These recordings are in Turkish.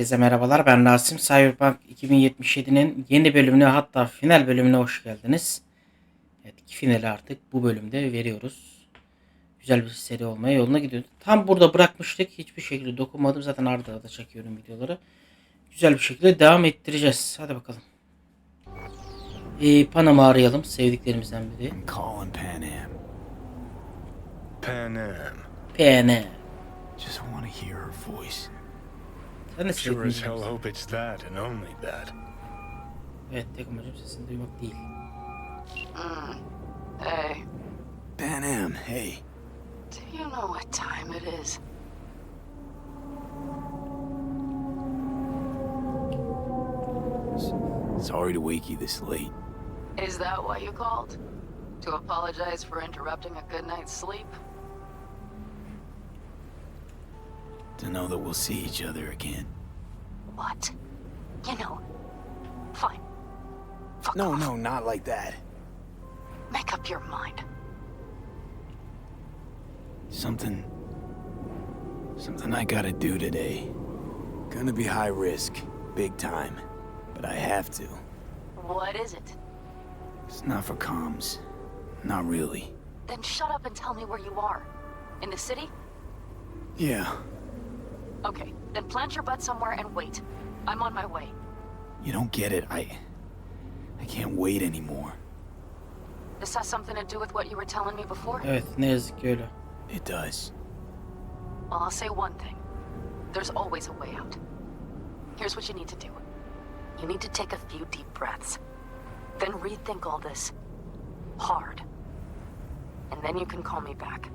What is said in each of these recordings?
Herkese merhabalar. Ben Rasim. Cyberpunk 2077'nin yeni bölümüne, hatta final bölümüne hoş geldiniz. Evet, finali artık bu bölümde veriyoruz. Güzel bir seri olmaya yoluna gidiyor. Tam burada bırakmıştık. Hiçbir şekilde dokunmadım. Zaten arda arda çekiyorum videoları. Güzel bir şekilde devam ettireceğiz. Hadi bakalım. Panam'ı arayalım. Sevdiklerimizden biri. I'm calling Pan Am. Pan Am. P.N. Just want to hear her voice. Sen de Sure as hell sevdiğin hope it's that and only that. Evet, tek amacım sesini duymak değil. Hey, Pan Am, hey. do you know what time it is? Sorry to wake you this late. Is that why you called? To apologize for interrupting a good night's sleep? To know that we'll see each other again. What? You know, fine. Fuck No, off. no, not like that. Make up your mind. Something I gotta do today. Gonna be high risk, big time. But I have to. What is it? It's not for comms. Not really. Then shut up and tell me where you are. In the city? Yeah, Okay, then plant your butt somewhere and wait. I'm on my way. you don't get it. I can't wait anymore. This has something to do with what you were telling me before? Evet, ne yazık ki öyle. It does. Well, I'll say one thing. There's always a way out. Here's what you need to do. You need to take a few deep breaths. Then rethink all this. Hard. And then you can call me back.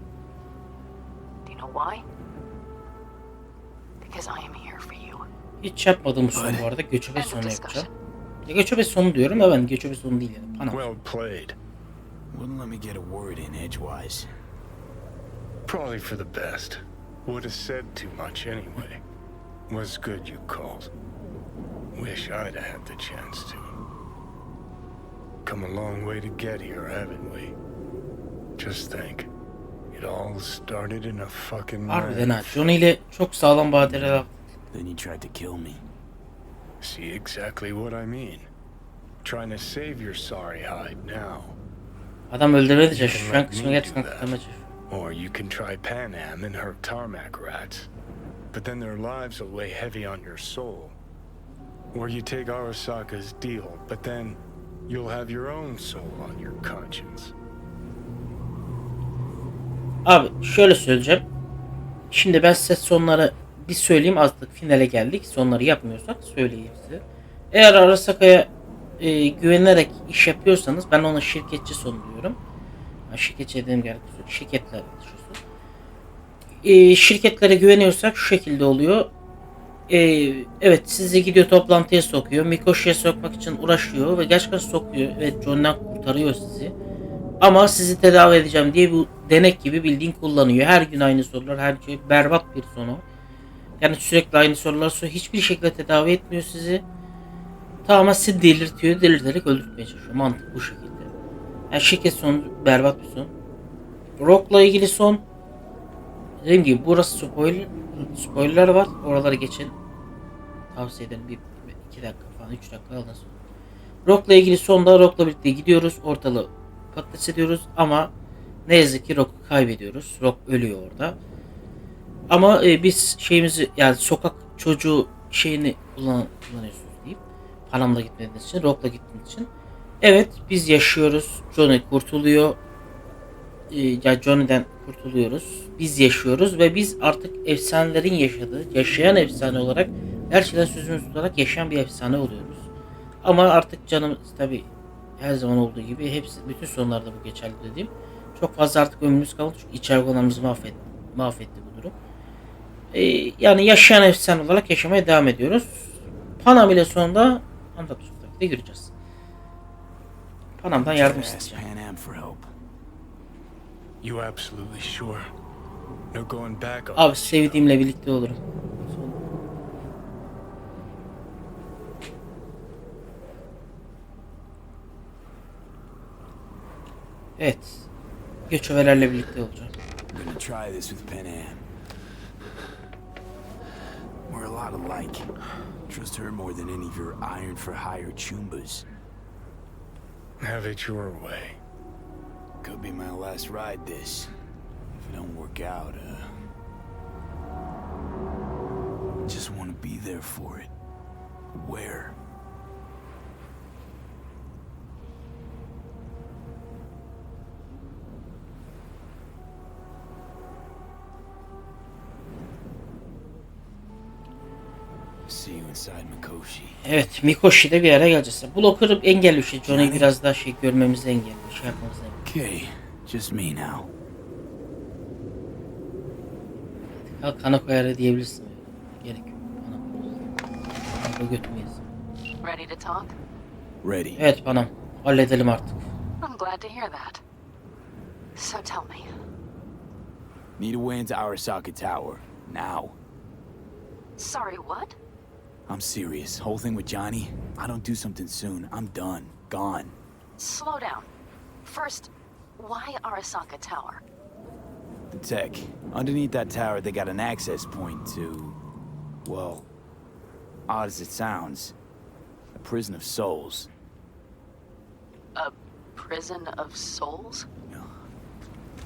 Do you know why? Because I am here for you. Hiç yapmadığım son bu arada. Göçebe sonu yapacağım. Ya göçebe sonu diyorum ya, ben göçebe sonu değil yani. Panam. Well played. Wouldn't let me get a word in edgewise. Probably for the best. Would have said too much anyway. Was good you called. Wish I'd have had the chance to. Come a long way to get here, haven't we? Just think. It all started in a fucking Harbiden ha. landfill. Johnny ile çok sağlam badireler. Then you tried to kill me. See exactly what I mean. Trying to save your sorry hide now. Adam öldürmedi de şu an kısmı gerçekten kurtarmaya çalışıyor. Or you can try Pan Am and her tarmac rats. But then their lives will weigh heavy on your soul. Or you take Arasaka's deal, but then you'll have your own soul on your conscience. Abi şöyle söyleyeceğim. Şimdi ben size sonları bir söyleyeyim. Artık finale geldik. Sonları yapmıyorsak söyleyeyim size. Eğer Arasaka'ya güvenerek iş yapıyorsanız, ben ona şirketçi sonu diyorum. Şirketçi dediğim gerek şirketler. Şirketlere güveniyorsak şu şekilde oluyor. Evet, sizi gidiyor toplantıya sokuyor. Mikoşi'ye sokmak için uğraşıyor ve gerçekten sokuyor. Evet, John'dan kurtarıyor sizi. Ama sizi tedavi edeceğim diye bu denek gibi bildiğin kullanıyor. Her gün aynı sorular, her şey berbat bir sonu. Yani sürekli aynı sorular soruyor. Hiçbir şekilde tedavi etmiyor sizi. Tamamen sizi delirtiyor. Delirterek öldürtmeye çalışıyor. Mantık bu şekilde. Yani şirket sonu berbat bir son. Rock'la ilgili son. Dediğim gibi burası spoiler var. Oraları geçin. Tavsiye ederim. 2 dakika falan, 3 dakika alın sonra. Rock'la ilgili sonda Rock'la birlikte gidiyoruz. Ortalığı patates ediyoruz ama ne yazık ki Rock'u kaybediyoruz. Rock ölüyor orada. Ama biz şeyimizi, yani sokak çocuğu şeyini kullanıyorsunuz deyip Panam'la gitmediğiniz için, Rock'la gittiğiniz için. Evet, biz yaşıyoruz. Johnny kurtuluyor. Ya Johnny'den kurtuluyoruz. Biz yaşıyoruz ve biz artık efsanelerin yaşadığı, yaşayan efsane olarak gerçekten sözümüzü tutarak yaşayan bir efsane oluyoruz. Ama artık canımız tabi her zaman olduğu gibi hepsi, bütün sonlarda bu geçerli dediğim. Çok fazla artık ömrümüz kaldı çünkü iç organlarımızı mahvetti bu durum. Yani yaşayan efsane olarak yaşamaya devam ediyoruz. Panam ile sonunda Antalya'da gireceğiz. Panam'dan yardım isteyeceğim. Pan Am for help. You absolutely sure? No going back on Abi this, sevdiğimle birlikte olurum. Evet. Göçebelerle birlikte olacağım. I'm gonna try this with Pan Am. We're a lot alike. Trust her more than any of your iron for hire chumbas. Have it your way. Could be my last ride this. If it don't work out, just want to be there for it. Where? See you inside Mikoshi. Evet, Mikoshi'de bir ara geleceğiz. Blocker engelliyor şey. Johnny'yi biraz daha şey görmemizi engelliyor. Şey yapmamızı engelliyor. Okay, just me now. Ya kana koyar diyebilirsin. Gerek yok. Kana koyar. Götürmeyiz. Ready to talk? Ready. Evet Panam. Halledelim artık. I'm glad to hear that. So tell me, Need a way into Arasaka Tower. Now. sorry, what? I'm serious. Whole thing with Johnny, I don't do something soon, I'm done. Gone. Slow down. First, why Arasaka Tower? The tech. Underneath that tower, they got an access point to... well, odd as it sounds, a prison of souls. A prison of souls?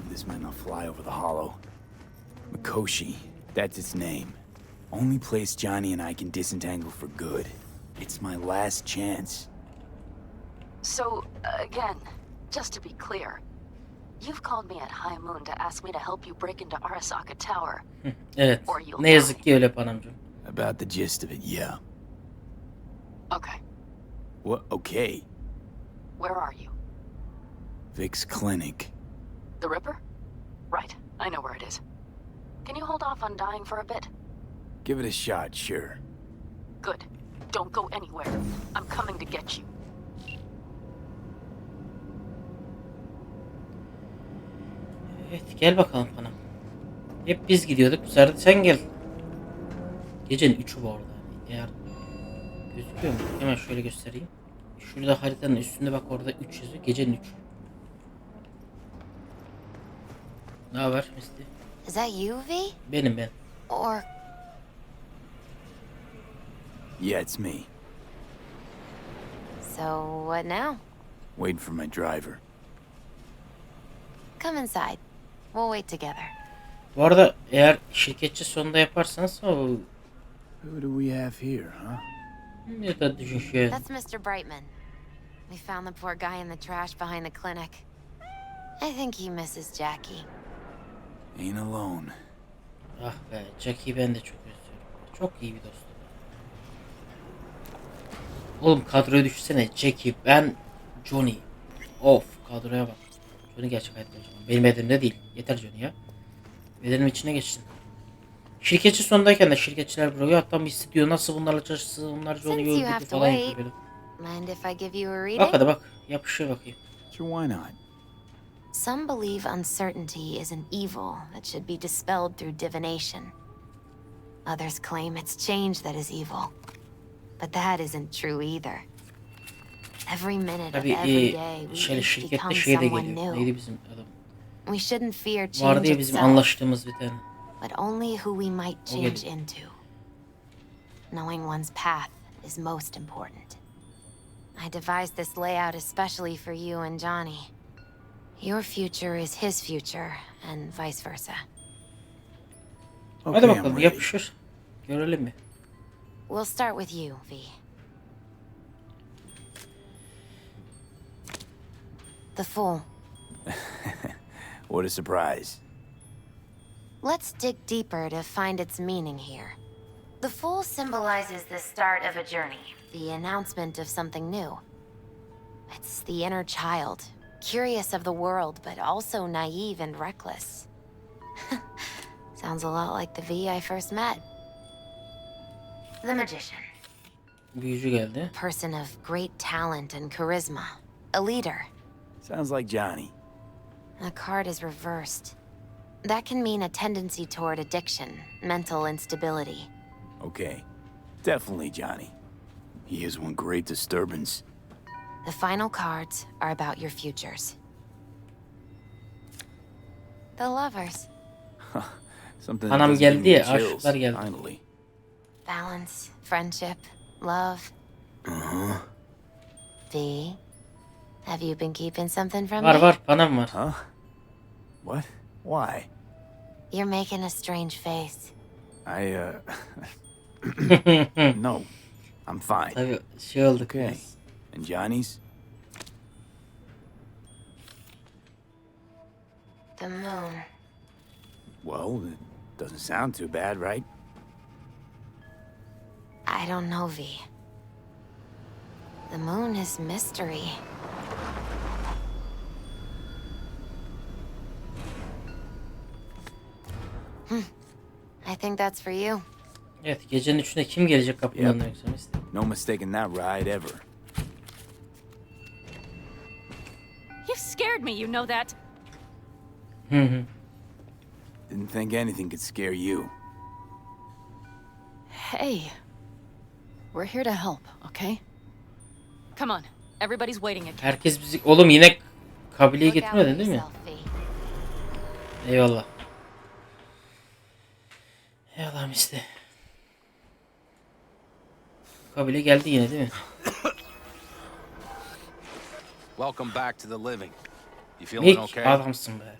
This might not fly over the hollow. Mikoshi, that's its name. Only place Johnny and I can disentangle for good. It's my last chance. So, again, just to be clear, you've called me at high moon to ask me to help you break into Arasaka Tower. Evet. Or you'll Ne yazık die. ki öyle Panamcığım. About the gist of it, yeah. Okay, What? Okay. where are you? Vic's clinic. The Ripper? Right, I know where it is. Can you hold off on dying for a bit? Give it a shot, sure. Good. Don't go anywhere. I'm coming to get you. Evet gel bakalım Panam. Hep biz gidiyorduk. Bu sefer de sen gel. Gecenin 3'ü bu arada. Eğer gözüküyor mu? Hemen şöyle göstereyim. Şurada haritanın üstünde bak orada 3 yazıyor. Gecenin 3'ü. Ne haber Misty? Is that you, V? Benim ben. Or Yeah, it's me. so what now? Waiting for my driver. Come inside. We'll wait together. Bu arada eğer şirketçi sonunda yaparsanız o Who do we have here, huh? ya da düşün şey. That's Mr. Brightman. We found the poor guy in the trash behind the clinic. I think he misses Jackie. Ain't alone. Ah be Jackie'yi ben de çok özlüyorum. Çok iyi bir dostum. Oğlum kadroya düşünsene. Jackie, ben, Johnny. Of kadroya bak. Johnny gerçek hayatta hocam. Benim bedenimde değil. Yeter Johnny ya. Bedenim içine geçsin. Şirketçi sondayken de şirketçiler bırakıyor. Hatta bir diyor nasıl bunlarla çalışsın. Bunlar Johnny'yi Since you öldürdü have to falan wait. yapıyor böyle. Mind if I give you a Bak reading? hadi bak. Yapışıyor bakayım. Sure, why not? Some believe uncertainty is an evil that should be dispelled through divination. Others claim it's change that is evil. But that isn't true either. Every minute of Tabii every day we şey, each şirkette become şey de someone geliyor. new. Neydi bizim adam? We shouldn't fear Vardı change ya bizim itself, anlaştığımız bir tane. but only who we might Oh, change yeah. into. Knowing one's path is most important. I devised this layout especially for you and Johnny. Your future is his future, and vice versa. Hadi Okay, I'm bakalım ready. yapışır. Görelim mi? We'll start with you, V. The Fool. What a surprise. Let's dig deeper to find its meaning here. The Fool symbolizes the start of a journey, the announcement of something new. It's the inner child, curious of the world, but also naive and reckless. Sounds a lot like the V I first met. The Magician. Büyücü geldi. Person of great talent and charisma. A leader. Sounds like Johnny. The card is reversed. That can mean a tendency toward addiction, mental instability. Okay. Definitely Johnny. He is one great disturbance. The final cards are about your futures. The Lovers. Something Anam that doesn't give geldi me ya, chills, aşıklar geldi. finally. balance, friendship, love. Uh-huh. V, have you been keeping something from Var me? var, panam var. Huh? What? Why? You're making a strange face. No. I'm fine. Tabii şey oldu. Okay. And Johnny's? The moon. Well, it doesn't sound too bad, right? I don't know, V. The moon is mystery. I think that's for you. Evet, gecenin 3'ünde kim gelecek kapının Yep. önüne yoksa Misty? No mistaking that ride ever. You scared me, you know that. Hı hı. Didn't think anything could scare you. Hey. We're here to help, okay? Come on. Everybody's waiting again. Herkes bizi... Oğlum yine kabileyi Look out for getirmedin değil mi? yourself, V. Eyvallah. Eyvallah Misty. Kabile geldi yine değil mi? Welcome back to the living. You feeling Nick, okay? adamsın be.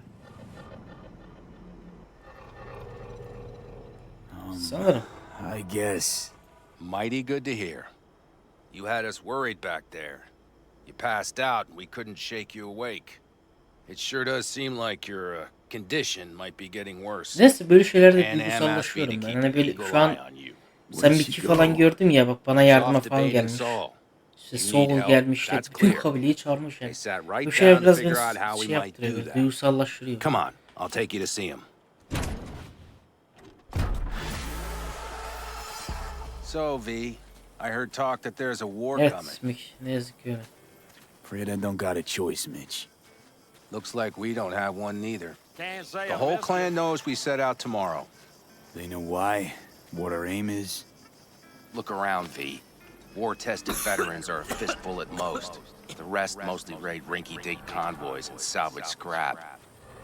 Sanırım. I guess. Mighty good to hear. You had us worried back there. You passed out and we couldn't shake you awake. It sure does seem like your condition might be getting worse. Neyse böyle şeylerde And Am asked me to duygusallaşıyorum ben. keep Hani an böyle eagle şu an eye on you. sen Mickey falan gördüm ya, bak bana yardıma Soft falan debating gelmiş. Saul. İşte You Saul need help, gelmiş. İşte that's bütün clear. kabileyi çağırmış yani. They sat Bu right şeyler down to biraz figure out beni how şey we might yaptırıyor, do böyle that. duygusallaştırıyor. Come on, I'll take you to see him. So, V, I heard talk that there's a war coming. Evet Mick, ne yazık ki öyle. Afraid I don't got a choice, Mitch. Looks like we don't have one neither. The whole clan knows we set out tomorrow. They know why, what our aim is. Look around, V. War-tested veterans are a fistful at most. The rest mostly raid rinky-dink convoys and salvage scrap.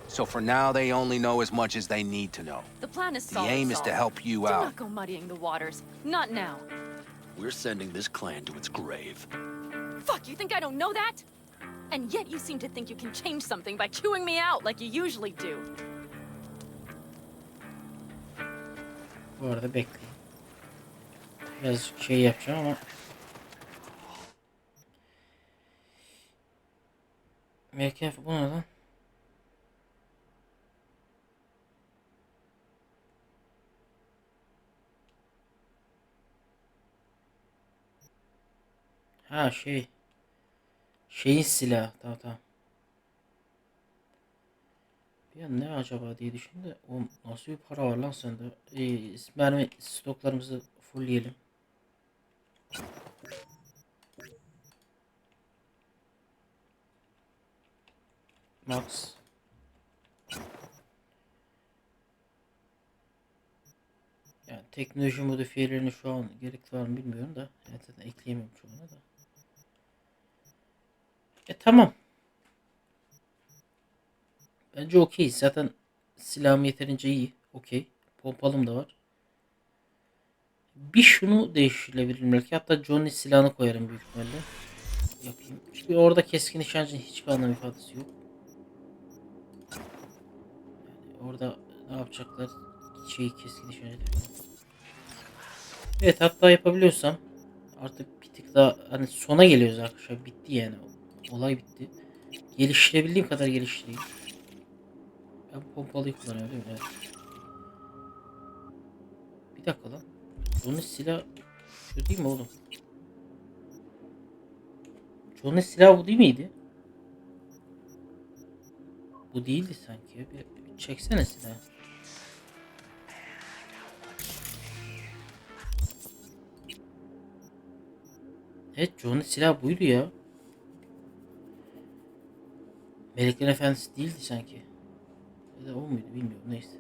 So for now, they only know as much as they need to know. The plan is The solid, aim is Saul. to help you Do out. not go muddying the waters. Not now. We're sending this clan to its grave. Fuck, you think I don't know that? And yet you seem to think you can change something by chewing me out like you usually do. Bu arada bekleyin. Biraz şey yapacağım ama belki bu ne lan? Ha şeyin silahı, tamam. Bir an ne acaba diye düşündüm. O nasıl bir para var lan sende? Mermi stoklarımızı fullleyelim. Max. Yani teknoloji modifiyelerini şu an gerek var mı bilmiyorum da. Yani zaten ekleyemiyorum çoğuna da. Tamam. Bence okey. Zaten silahım yeterince iyi. Okey. Pompalım da var. Bir şunu değiştirilebilir belki. Hatta Johnny silahını koyarım büyük ihtimalle. Yapayım. Çünkü orada keskin nişancının hiçbir anlam ifadesi yok. Yani orada ne yapacaklar? Keskin nişancı. Evet, hatta yapabiliyorsam artık bir tık daha hani sona geliyoruz arkadaşlar. Bitti yani. Olay bitti. Geliştirebildiğim kadar geliştireyim. Ben pompalıyı kullanıyorum değil mi? Evet. Bir dakika lan. Johnny silah şu değil mi oğlum? Johnny silah bu değil miydi? Bu değildi sanki. Bir çeksene silahı. Evet, Johnny silah buydu ya. Meleklerin Efendisi değildi sanki. Ya da o muydu bilmiyorum, neyse.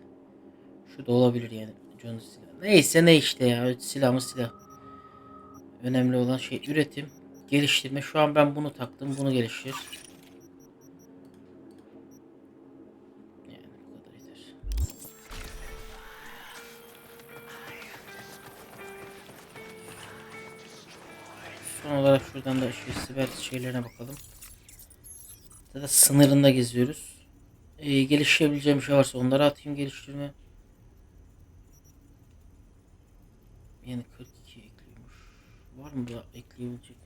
Şu da olabilir yani Johnny silah. Neyse ne işte ya, silahımız silah. Önemli olan şey üretim, geliştirme. Şu an ben bunu taktım, bunu geliştir. Yani bu kadar yeter. Son olarak şuradan da siber şeylerine bakalım. Ya da sınırında geziyoruz. Geliştirebileceğim bir şey varsa onları atayım geliştirme. Yani 42 ekliyormuş. Var mı daha ekleyebilecek?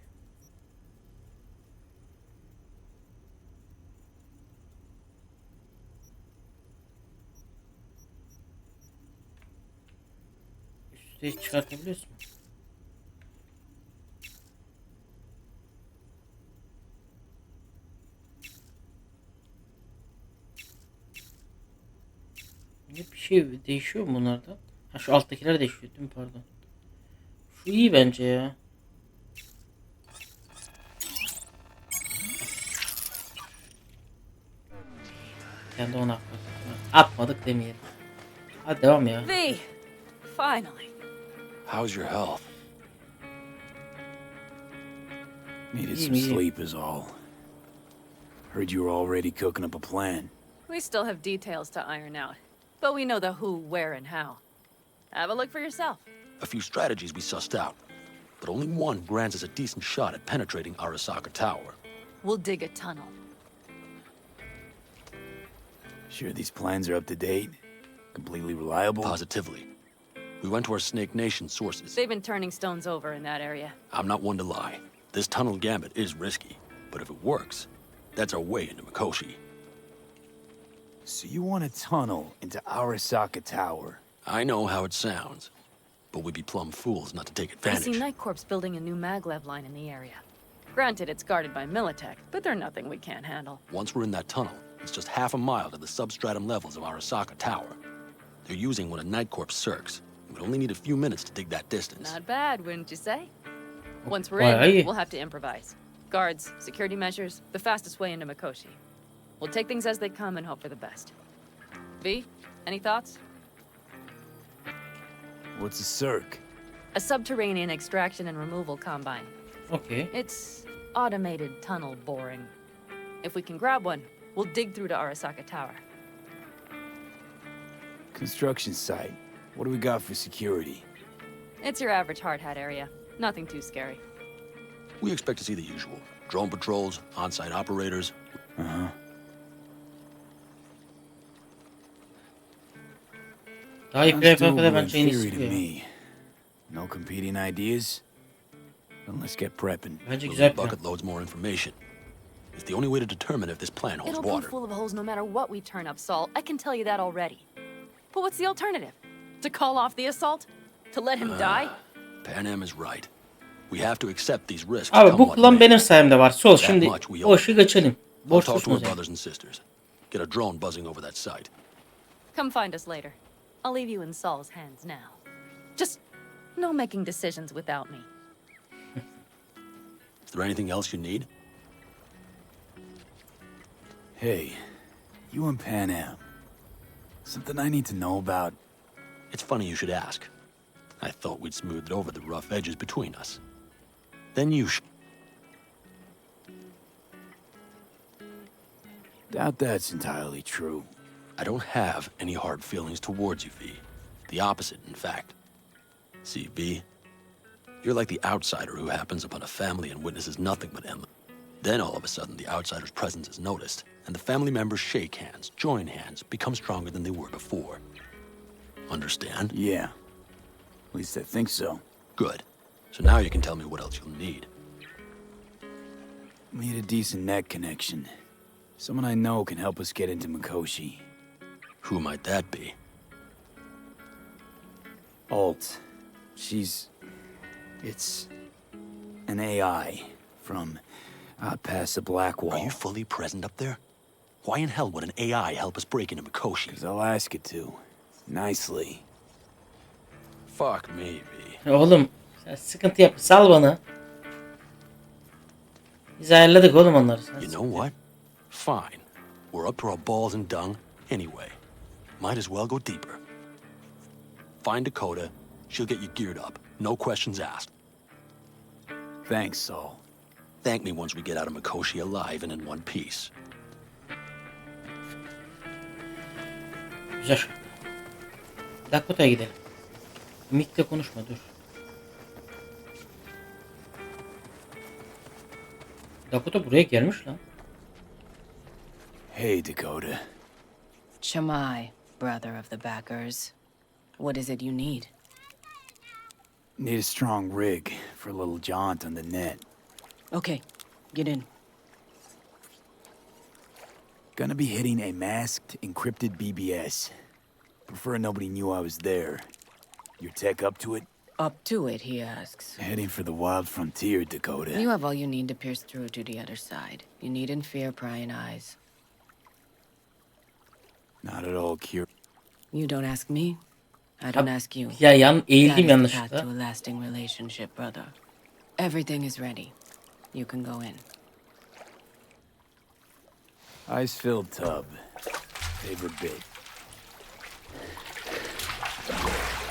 Üstüne çıkartabiliyorsun mu? Ne bir şey değişiyor mu bunlardan? Ha şu alttakiler değişiyor değil mi? Pardon. Şu iyi bence ya. Kendi ona atmadık demeyelim. Hadi devam ya. V, finally. How's your health? Needed İyi some mi, iyi. sleep is all. Heard you were already cooking up a plan. We still have details to iron out, but we know the who, where, and how. Have a look for yourself. A few strategies we sussed out, but only one grants us a decent shot at penetrating Arasaka Tower. We'll dig a tunnel. Sure these plans are up to date? Completely reliable? Positively. We went to our Snake Nation sources. They've been turning stones over in that area. I'm not one to lie. This tunnel gambit is risky, but if it works, that's our way into Mikoshi. So you want a tunnel into Arasaka Tower? I know how it sounds, but we'd be plumb fools not to take I advantage. see Night Corp's building a new maglev line in the area. Granted, it's guarded by Militech, but they're nothing we can't handle. Once we're in that tunnel, it's just half a mile to the substratum levels of Arasaka Tower. They're using one of Night Corp's circs. We'd only need a few minutes to dig that distance. Not bad, wouldn't you say? Once we're Why? in, we'll have to improvise. Guards, security measures, the fastest way into Mikoshi. We'll take things as they come and hope for the best. V, any thoughts? What's a circ? A subterranean extraction and removal combine. Okay. It's automated tunnel boring. If we can grab one, we'll dig through to Arasaka Tower. Construction site. What do we got for security? It's your average hard hat area. Nothing too scary. We expect to see the usual. Drone patrols, on-site operators. Uh-huh. Daha iyi Sounds plan yapana doable kadar in bence en theory iyisi to bu ya. me. No competing ideas? Then let's get prepping. Bence We'll güzel need plan. bucket loads more information. It's the only way to determine if this plan holds It'll water. be full of holes no matter what we turn up, Saul. I can tell you that already. But what's the alternative? To call off the assault? To let him die? Pan Am is right. We have to accept these risks. Abi come bu what plan may. benim sayemde var. Sol That şimdi much we o işi geçelim. I'll Boş talk to our tutma sen. brothers and sisters. Get a drone buzzing over that site. Come find us later. I'll leave you in Saul's hands now. Just no making decisions without me. Is there anything else you need? Hey, you and Pan Am. Something I need to know about? It's funny you should ask. I thought we'd smoothed over the rough edges between us. Then you Doubt that's entirely true. I don't have any hard feelings towards you, V. The opposite, in fact. See, V, you're like the outsider who happens upon a family and witnesses nothing but endless. Then all of a sudden, the outsider's presence is noticed, and the family members shake hands, join hands, become stronger than they were before. Understand? Yeah. At least I think so. Good. So now you can tell me what else you'll need. Need a decent net connection. Someone I know can help us get into Mikoshi. Who might that be? Alt. It's an AI from past the Black Wall. Are you fully present up there? Why in hell would an AI help us break into Mikoshi? 'Cause I'll ask it to. Nicely. Fuck me, V. Oğlum sen sıkıntı yap. Sal bana. Biz ayarladık oğlum onları. Sen You know what? Fine. We're up to our balls in dung anyway. Might as well go deeper. Find Dakota. She'll get you geared up. No questions asked. Thanks, Saul. Thank me once we get out of Mikoshi alive and in one piece. Güzel. Dakota'ya gidelim. Mick'le konuşma dur. Dakota buraya gelmiş lan. Hey, Dakota. Shamai, brother of the backers. What is it you need? Need a strong rig for a little jaunt on the net. Okay, get in. Gonna be hitting a masked, encrypted BBS. Prefer nobody knew I was there. Your tech up to it? Up to it, he asks. Heading for the wild frontier, Dakota. You have all you need to pierce through to the other side. You needn't fear prying eyes. Not at all curious. You don't ask me, I don't ask you. Ya That eğildim is the path to yanlışlıkla. a lasting relationship, brother. Everything is ready. You can go in. Ice-filled tub. Favorite bit.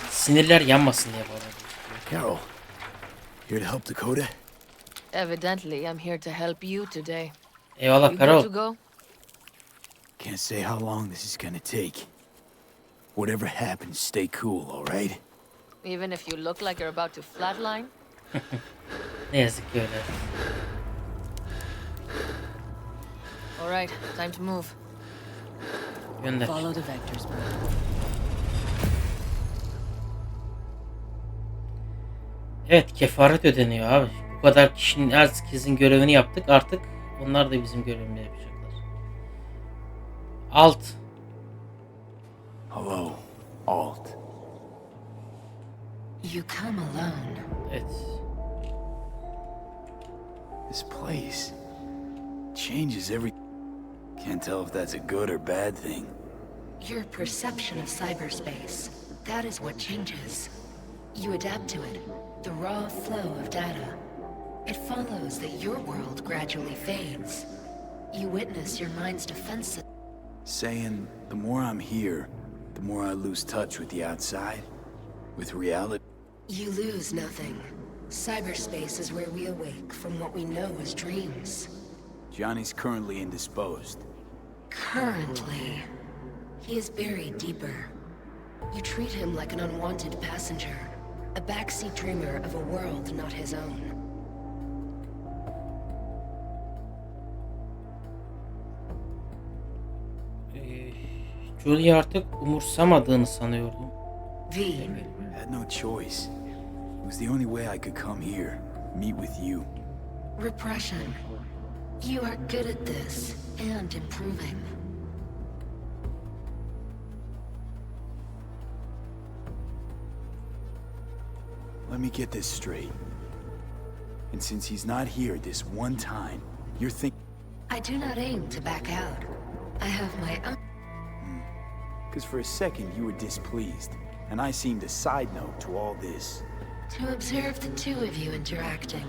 Sinirler yanmasın diye böyle. Carol, here to help Dakota? Evidently, I'm here to help you today. Eyvallah You good Karol. to go? Can't say how long this is gonna take. Whatever happens, stay cool, all right? Even if you look like you're about to flatline? Ne yazık ki öyle. All right, time to move. Gönder. Follow the vectors, brother. Evet, kefaret ödeniyor abi. Bu kadar kişinin, herkesin görevini yaptık. Artık onlar da bizim görevimizi yapacaklar. Alt. Hello, Alt. You come alone. Evet. This place changes every... Can't tell if that's a good or bad thing. Your perception of cyberspace, that is what changes. You adapt to it, the raw flow of data. It follows that your world gradually fades. You witness your mind's defenses. Saying the more I'm here, the more I lose touch with the outside, with reality. You lose nothing. Cyberspace is where we awake from what we know as dreams. Johnny's currently indisposed. Currently, he is buried deeper. You treat him like an unwanted passenger, a backseat dreamer of a world not his own. Julie'yi artık umursamadığını sanıyordum. V, Had no choice. It was the only way I could come here, meet with you. repression. You are good at this, and improving. Let me get this straight. And since he's not here this one time, you're thinking... I do not aim to back out. I have my own. Because for a second you were displeased, and I seemed a side note to all this. To observe the two of you interacting.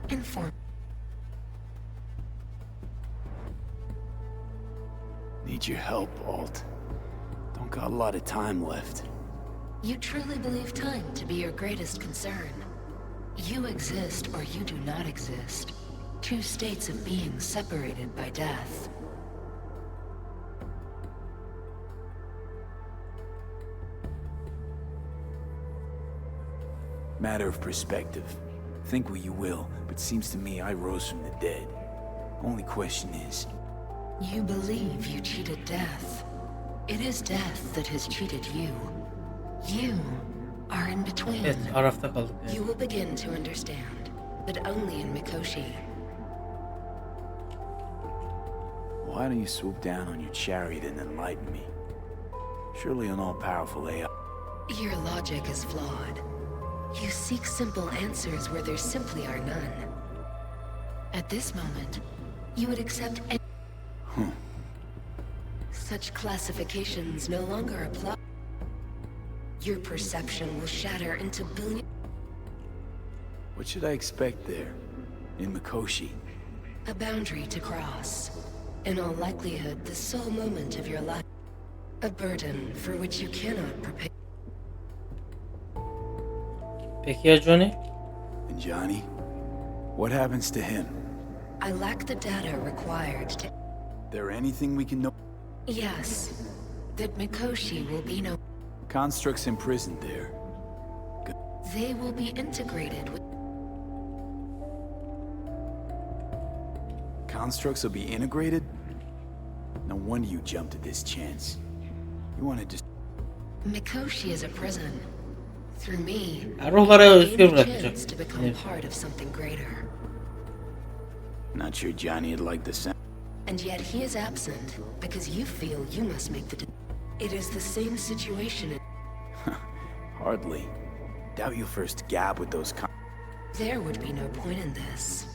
Inform. Need your help, Alt. Don't got a lot of time left. You truly believe time to be your greatest concern. You exist or you do not exist. Two states of being separated by death. Matter of perspective. Think what you will, but seems to me I rose from the dead. Only question is... You believe you cheated death. It is death that has cheated you. You are in between. Evet, arafta kaldık. You Yani. will begin to understand, but only in Mikoshi. Why don't you swoop down on your chariot and enlighten me? Surely an all-powerful AI... Your logic is flawed. You seek simple answers where there simply are none. At this moment, you would accept any... Such classifications no longer apply. Your perception will shatter into billion... What should I expect there? In Mikoshi? A boundary to cross. In all likelihood, the sole moment of your life. A burden for which you cannot prepare. Peki ya Johnny? And Johnny? What happens to him? I lack the data required to... There anything we can know? Yes, that Mikoshi will be no... Constructs imprisoned there. They will be integrated with... constructs will be integrated? No wonder you jumped at this chance. You want to just... Mikoshi is a prison. Through me, Ya ruhlara gain özgür the bırakacak. chance to become Evet. part of something greater. Not sure Johnny would like the sound. And yet he is absent because you feel you must make the... It is the same situation. Hardly. Doubt you'll first gab with those There would be no point in this.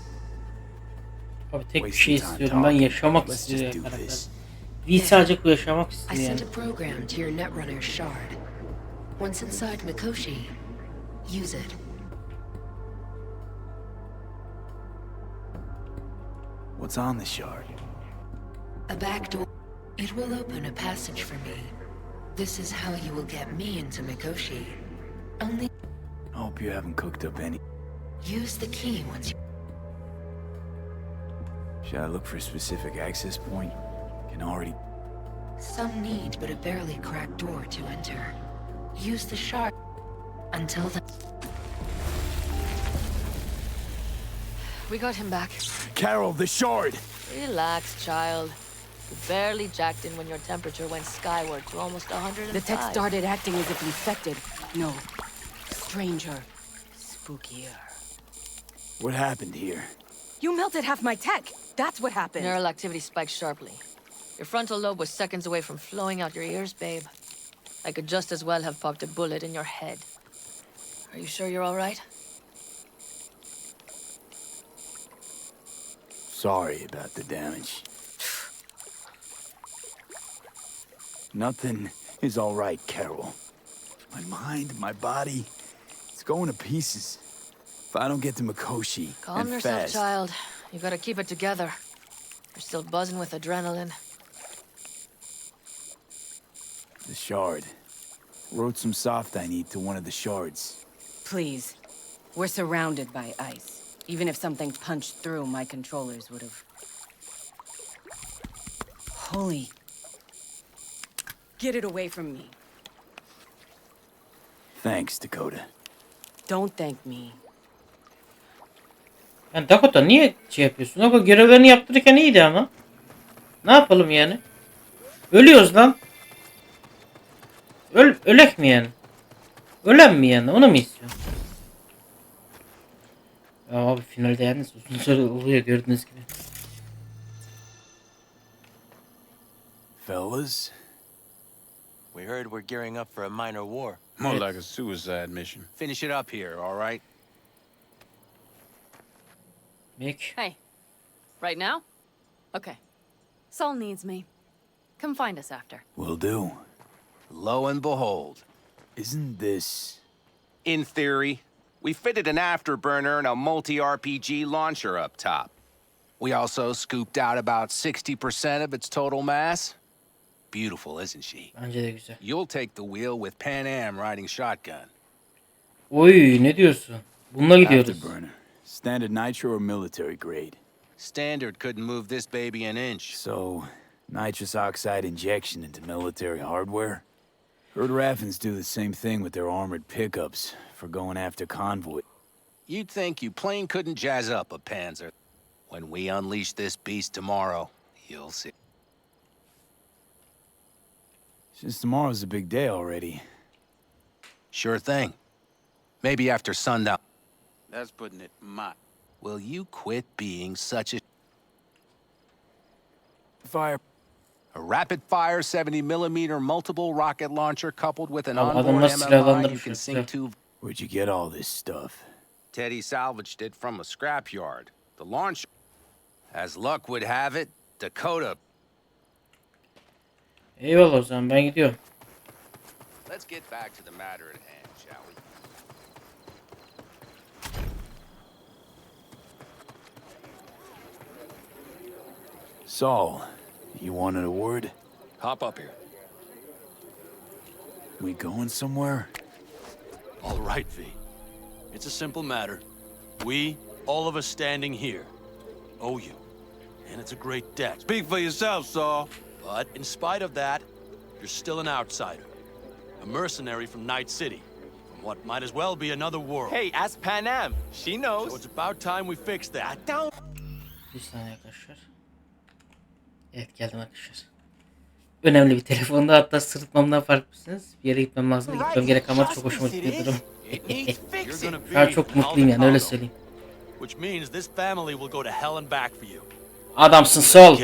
Abi tek bir şey istiyorum, ben yaşamak Let's istiyorum just do karakter. this. V sadece bu yaşamak I istiyor sent yani. a program to your Netrunner shard. Once inside Mikoshi, use it. What's on the shard? A back door. It will open a passage for me. This is how you will get me into Mikoshi. Only I hope you haven't cooked up any. use the key once you... Should I look for a specific access point? Can already... Some need but a barely cracked door to enter. Use the shard. Until then... We got him back. Carol, the shard! Relax, child. You barely jacked in when your temperature went skyward to almost 105. The tech started acting as if infected. No. Stranger. Spookier. What happened here? You melted half my tech! That's what happened! Neural activity spiked sharply. Your frontal lobe was seconds away from flowing out your ears, babe. I could just as well have popped a bullet in your head. Are you sure you're all right? Sorry about the damage. Nothing is all right, Carol. My mind, my body, it's going to pieces. If I don't get to Mikoshi, Calm and yourself, fast, child. You gotta keep it together. You're still buzzing with adrenaline. the shard. Wrote some soft I need to one of the shards. Please. We're surrounded by ice. Even if something punched through, my controllers would have... Holy... Get it away from me. Thanks, Dakota. Don't thank me. Yani Dakota niye şey yapıyorsun? Dakota görevlerini yaptırırken iyiydi ama. Ne yapalım yani? Ölüyoruz lan. Ölek mi yani? Ölen mi yani? Onu mu istiyorsun? Ya abi finalde yalnız uzun süre oluyor gördüğünüz gibi. Fellas? We heard we're gearing up for a minor war. More like a suicide mission. Finish it up here, all right? Mick. Hey, right now? Okay. Saul needs me. Come find us after. Will do. Lo and behold. Isn't this... In theory, we fitted an afterburner and a multi-RPG launcher up top. We also scooped out about 60% of its total mass. Beautiful, isn't she? Bence de güzel. You'll take the wheel with Pan Am riding shotgun. Oy ne diyorsun? Bununla gidiyoruz. Afterburner. Standard nitro or military grade? Standard couldn't move this baby an inch. So, nitrous oxide injection into military hardware? Heard Raffens do the same thing with their armored pickups for going after convoy. You'd think you plain couldn't jazz up a Panzer. When we unleash this beast tomorrow, you'll see. Since tomorrow's a big day already. Sure thing. Maybe after sundown. That's putting it mild. Will you quit being such a... Fire. A rapid-fire 70mm multiple rocket launcher coupled with an Abi onboard adamlar MMI you silahlandırmış can ya. sink to... Where'd you get all this stuff? Teddy salvaged it from a scrapyard. The launcher... As luck would have it, Dakota... Eyvallah o zaman ben gidiyorum. Let's get back to the matter at hand, shall we? Saul, you wanted a word? Hop up here. We going somewhere? All right, V. It's a simple matter. We, all of us standing here, owe you. And it's a great debt. Speak for yourself, Saul. But in spite of that, you're still an outsider. A mercenary from Night City. From what might as well be another world. Hey, ask Pan Am. She knows. So it's about time we fix that. Bir saniye arkadaşlar. Evet geldim arkadaşlar. Önemli bir telefonda, hatta sırıtmamdan farklısınız. Bir yere gitmem lazım. Gitmem gerek ama çok hoşuma gidiyor durum. Şu an çok mutluyum yani, öyle söyleyeyim. Adamsın sol.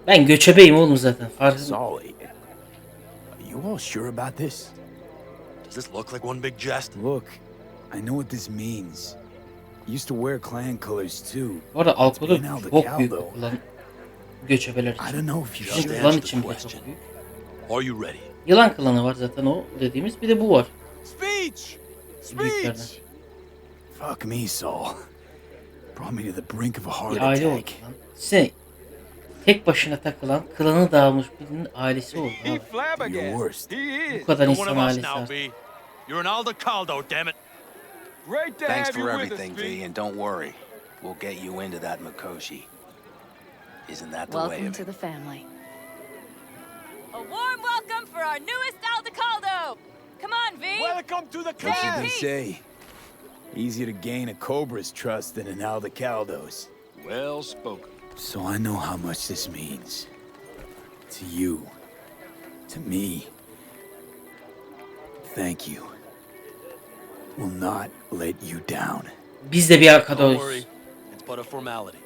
Ben göçebeyim oğlum zaten. Farkında. Solid. Are you all sure about this? Does this look like one big jest? Look, I know what this means. I used to wear clan colors too. Bu arada alkolü Being out the çok cow, büyük though. kullan göçebeler I için. don't know if you Bizim should. klan için bile çok büyük. Are you ready? Yılan klanı var zaten o dediğimiz. Bir de bu var. Speech! Büyüklerden. Fuck me, Saul. Brought me to the brink of a heart Bir aile oldu attack. lan. Sen tek başına takılan, klanı dağılmış birinin ailesi oldu abi. You're worst. Bu kadar insan ailesi var. You're an Aldo Caldo, damn it. Thanks for everything, V, and don't worry. We'll get you into that Mikoshi. Isn't that the way Welcome of to it? the family. A warm welcome for our newest Aldecaldo! Come on, V! Welcome to the clan! What they say? Easier to gain a Cobra's trust than an Aldecaldo's. Well spoken. So I know how much this means. To you. To me. Thank you. Will not let you down. Biz de bir Don't arkadaşız. worry, it's but a formality.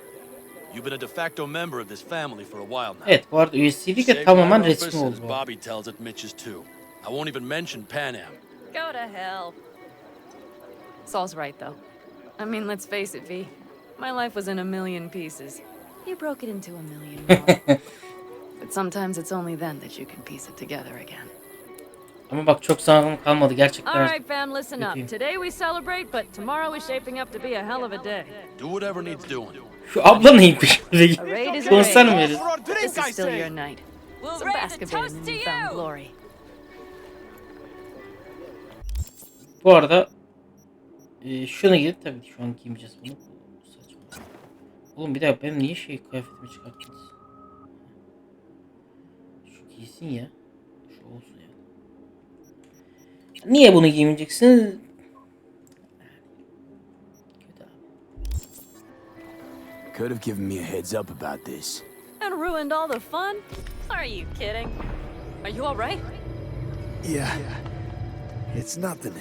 You've been a de facto member of this family for a while now. Evet, bu arada üyesiydik de Save tamamen my resmi office, oldu. and as bu. Bobby tells it, Mitch's too. I won't even mention Pan Am. Go to hell. Saul's right, though. I mean, let's face it, V. My life was in a million pieces. You broke it into a million more. But sometimes it's only then that you can piece it together again. Ama bak çok zamanım kalmadı gerçekten. All right, fam, listen up. Kötüyüm. Today we celebrate, but tomorrow is shaping up to be a hell of a day. Do whatever needs doing. Şu abla neymiş? A raid is a Konser mi raid. veriyorsun? This is still your night. We'll Some raise a basket in toast to newfound you! glory. Bu arada şuna gidip tabii ki şu an giymeyeceğiz bunu. Saçma. Oğlum bir dakika, benim niye kıyafetimi çıkarttınız? Şu giysin ya. Şu olsun ya. Niye bunu giymeyeceksin? Kötü abi. Could have given me a heads up about this. And ruined all the fun? Are you kidding? Are you all right? Yeah. It's nothing.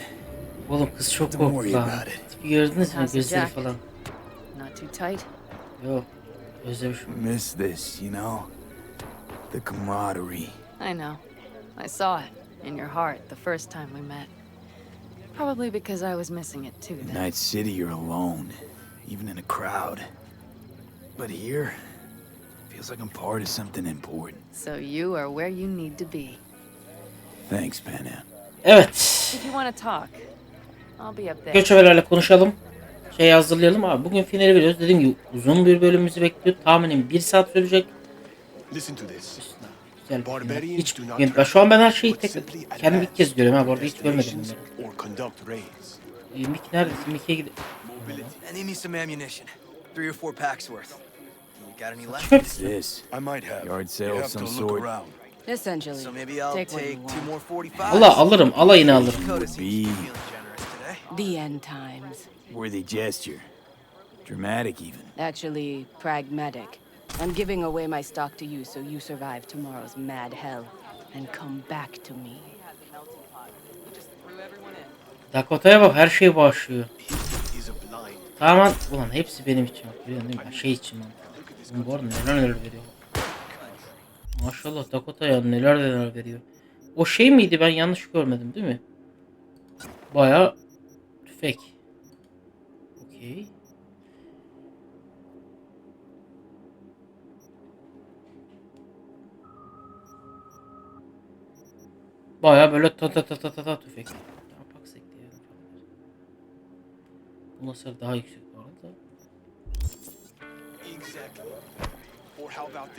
Oğlum kız çok Don't korktu worry lan. about it. Tipi gördünüz mü? How's the Gözleri jacket? falan. Not too tight? Yok. Özlemişim. Miss this, you know? The camaraderie. I know. I saw it in your heart the first time we met. Probably because I was missing it too In then. Night City, you're alone, even in a crowd. But here, feels like I'm part of something important. So you are where you need to be. Thanks, Pana. Evet. If you want to talk, I'll be up there. Göçebelerle konuşalım. Hazırlayalım abi. Bugün finali veriyoruz. Dediğim gibi uzun bir bölümümüzü bekliyor. Tahminim 1 saat sürecek. Listen to this. Güzel. Hiç, yani şu an ben her şeyi kendim ilk kez görüyorum ha. Bu arada hiç görmedim bunları. Or conduct raids. Mick neredesin? Mick'e gidelim. I need me some ammunition. 3 or 4 packs worth. You got any left? What's this? I might have. Yard sale You of have some to look sort. around. Essentially. So maybe I'll Take what take you 2 want. more 45. Allah alırım. Alayını alırım. Dakota seems to be Be feeling generous today. The end times. worthy gesture. Dramatic, even. Actually, pragmatic. I'm giving away my stock to you so you survive tomorrow's mad hell and come back to me. Dakota'ya bak, her şey bağışlıyor. He's a blind. Tamam ulan hepsi benim için bak, biliyorsun değil mi? Şey için bak. Oğlum bu arada neler veriyor. Maşallah Dakota ya, neler veriyor. O şey miydi, ben yanlış görmedim değil mi? Bayağı tüfek. Okey. Bayağı böyle ta tüfek. Ya bak sekti yani. Bu nasıl daha yüksek bu arada.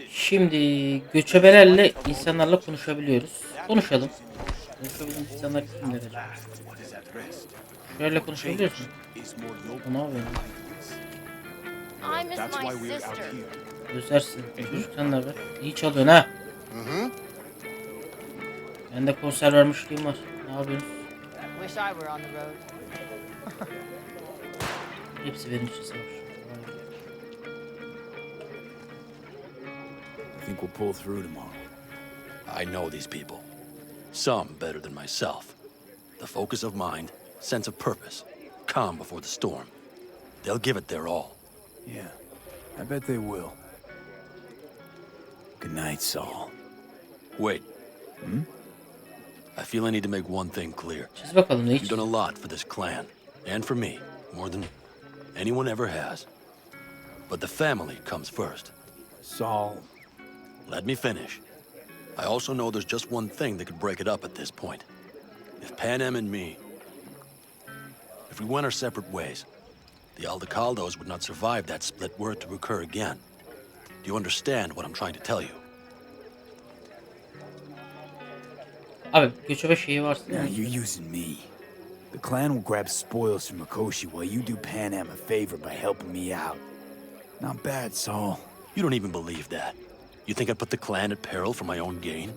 Şimdi göçebelerle, insanlarla konuşabiliyoruz. Konuşalım. Konuşabildiğimiz insanlar kimler acaba? Şöyle konuşabiliyor musun? Ne yapıyorsun? I miss my sister. Özlersin. Çocuk sen ne haber? İyi çalıyorsun ha. Ben de konser vermişliğim var. Ne yapıyorsun? Wish I were on the road. Hepsi benim için savaş. we'll pull through tomorrow? I know these people. Some better than myself. The focus of mind, sense of purpose, calm before the storm. They'll give it their all. Yeah, I bet they will. Good night, Saul. Wait. I feel I need to make one thing clear. Çiz bakalım ne You've için? done a lot for this clan, and for me, more than anyone ever has. But the family comes first. Saul. Let me finish. I also know there's just one thing that could break it up at this point. If Panem and me... If we went our separate ways, the Aldecaldos would not survive that split were it to occur again. Do you understand what I'm trying to tell you? Abi göçebe şeyi varsa. Now you're using me. The clan will grab spoils from Mikoshi while you do Panem a favor by helping me out. Not bad, Saul. You don't even believe that. You think I'd put the clan at peril for my own gain?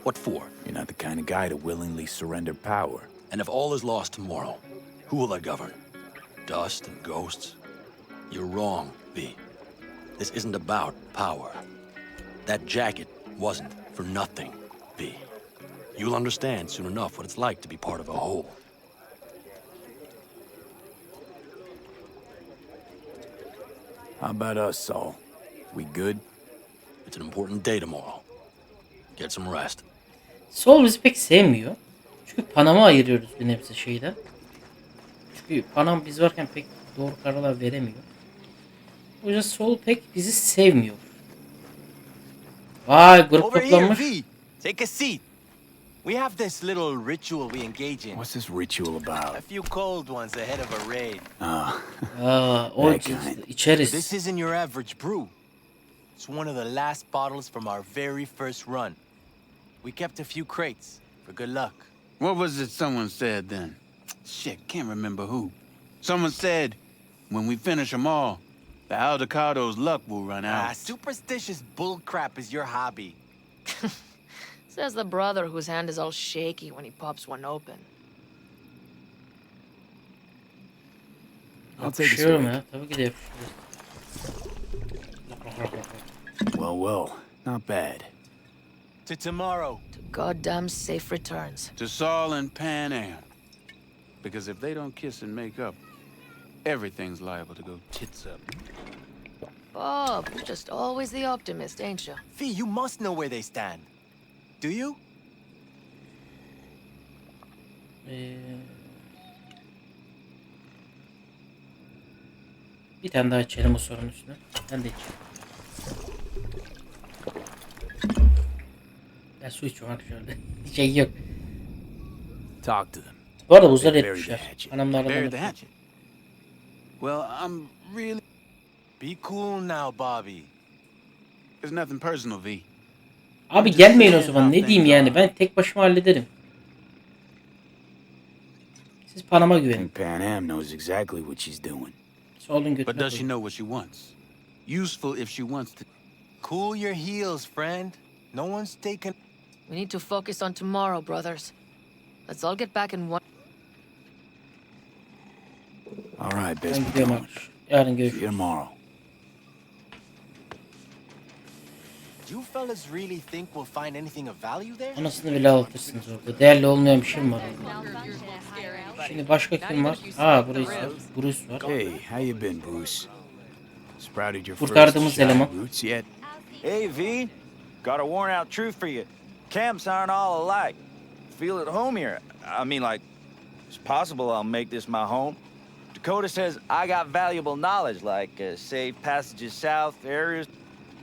What for? You're not the kind of guy to willingly surrender power. And if all is lost tomorrow, who will I govern? Dust and ghosts? You're wrong, V. This isn't about power. That jacket wasn't for nothing, V. You'll understand soon enough what it's like to be part of a whole. How about us, Saul? We good? It's an important day tomorrow. Get some rest. Sol bizi pek sevmiyor. Çünkü Panam'a ayırıyoruz bir nebze şeyden. Çünkü Panam biz varken pek doğru kararlar veremiyor. O yüzden Sol pek bizi sevmiyor. Vay grup Over here, toplanmış. V. Take a seat. We have this little ritual we engage in. What's this ritual about? A few cold ones ahead of a raid. O That kind. içeriz. This isn't your average brew. It's one of the last bottles from our very first run. We kept a few crates for good luck. What was it someone said then? Shit, can't remember who. Someone said, when we finish them all, the Aldecado's luck will run out. Superstitious bullcrap is your hobby. Says the brother whose hand is all shaky when he pops one open. I'll take a Yapışıyorum swig. ya. Tabii ki de yapışıyoruz. Well, not bad. To tomorrow. To goddamn safe returns. To Saul and Pan Am. Because if they don't kiss and make up, everything's liable to go tits up. Bob, you're just always the optimist, ain't you? V, you must know where they stand. Do you? Bir tane daha içelim o sorunun üstüne. Ben de içeyim. Ben su içiyorum arkadaşlar. Şey yok. Talk to them. Bu arada buzlar They buried etmişler. the hatchet. Anamlardan Bury the da. hatchet. Well, I'm really... Be cool now, Bobby. It's nothing personal, V. Abi gelmeyin o zaman. Ne diyeyim yani? Ben tek başıma hallederim. Siz Panam'a I güvenin. think Pan Am knows exactly what she's doing. Solun But götüne does she koyun. know what she wants? Useful if she wants to. Cool your heels, friend. No one's taking... We need to focus on tomorrow, brothers. Let's all get back in one. All right, best Ben be gidiyorum going. arkadaşlar. Yarın See you görüşürüz. tomorrow. You fellas really think we'll find anything of value there? Anasını bile ağlatırsınız orada. Değerli olmayan bir şey mi var orada? Şimdi başka kim var? Bruce var. Bruce var. Hey, how you been, Bruce? Sprouted your first Kurtardığımız shot eleman. at roots yet? Hey, V. Got a worn out truth for you. Camps aren't all alike. Feel at home here. I mean, like, it's possible I'll make this my home. Dakota says I got valuable knowledge, like safe passages south, areas.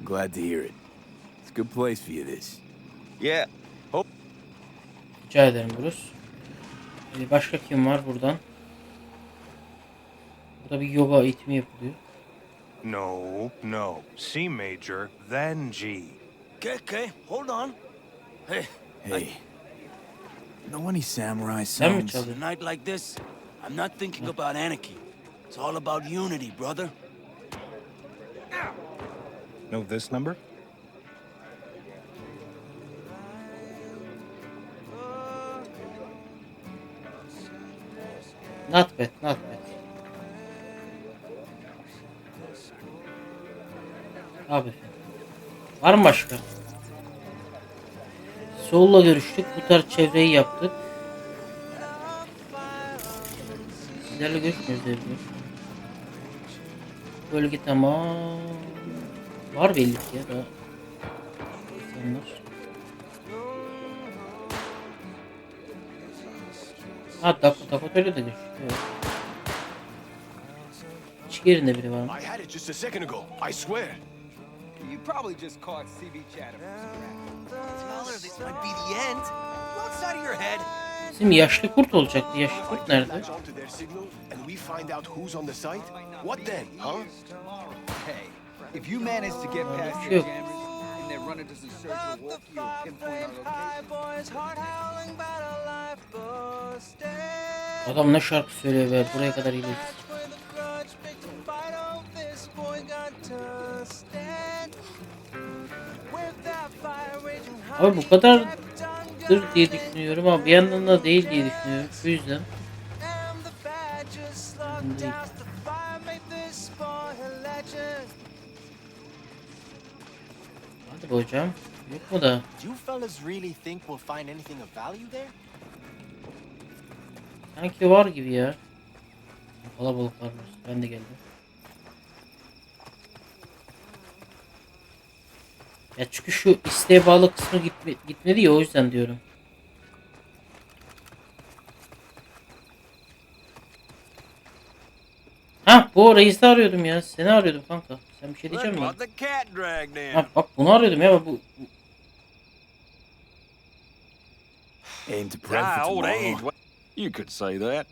Glad to hear it. It's a good place for you, this. Yeah. Hope. Rica ederim Bruce. Başka kim var buradan? Burada bir yoga eğitimi yapılıyor. No. C major, then G. Okay, hold on. Hey. Know any samurai Sen mi songs? çalıyorsun? A night like this, I'm not thinking about anarchy. It's all about unity, brother. Know this number? Not bad, not bad. Abi efendim. Var mı başka? Soul'la görüştük. Bu tarz çevreyi yaptık. Sizlerle görüşmüyoruz diye biliyorum. Bölge tamam. Var belli ki ya da insanlar. Ha Dakota'yla da görüştük. Evet. Hiç yerinde biri var mı? I had it just a second ago. I swear. You probably just caught CB chatter. Tyler, this might be the end. You outside of your head? Bizim yaşlı kurt olacaktı. Yaşlı kurt nerede? Latch onto their signal and we find out who's on the site. What then, huh? Hey, if you manage to get past Yok. your jammers and their runner doesn't search or walk you or pinpoint our location. Adam ne şarkı söylüyor be. Buraya kadar iyiyiz. Abi bu kadardır diye düşünüyorum ama bir yandan da değil diye düşünüyorum. Bu yüzden. Değil. Hadi be hocam. Yok mu da? Do you fellas really think we'll find anything of value there? Sanki var gibi ya. Kalabalık var burası. Ben de geldim. Ya çünkü şu isteğe bağlı kısmı gitmedi ya, o yüzden diyorum. Ha bu reisi arıyordum ya. Seni arıyordum kanka. Sen bir şey diyecek misin? Ha bak bunu arıyordum ya. Bu... Aim to prep for tomorrow. You could say that.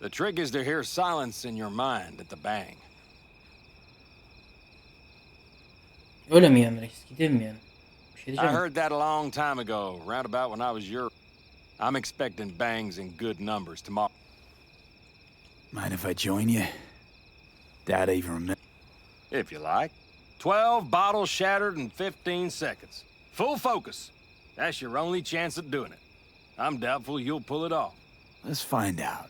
The trick is to hear silence in your mind at the bang. Öyle mi yani reis? Gidelim mi yani? Bir şey I diyeceğim mi? heard that a long time ago, round about when I was your... I'm expecting bangs in good numbers tomorrow. Mind if I join you? Dad even remember. If you like. 12 bottles shattered in 15 seconds. Full focus. That's your only chance at doing it. I'm doubtful you'll pull it off. Let's find out.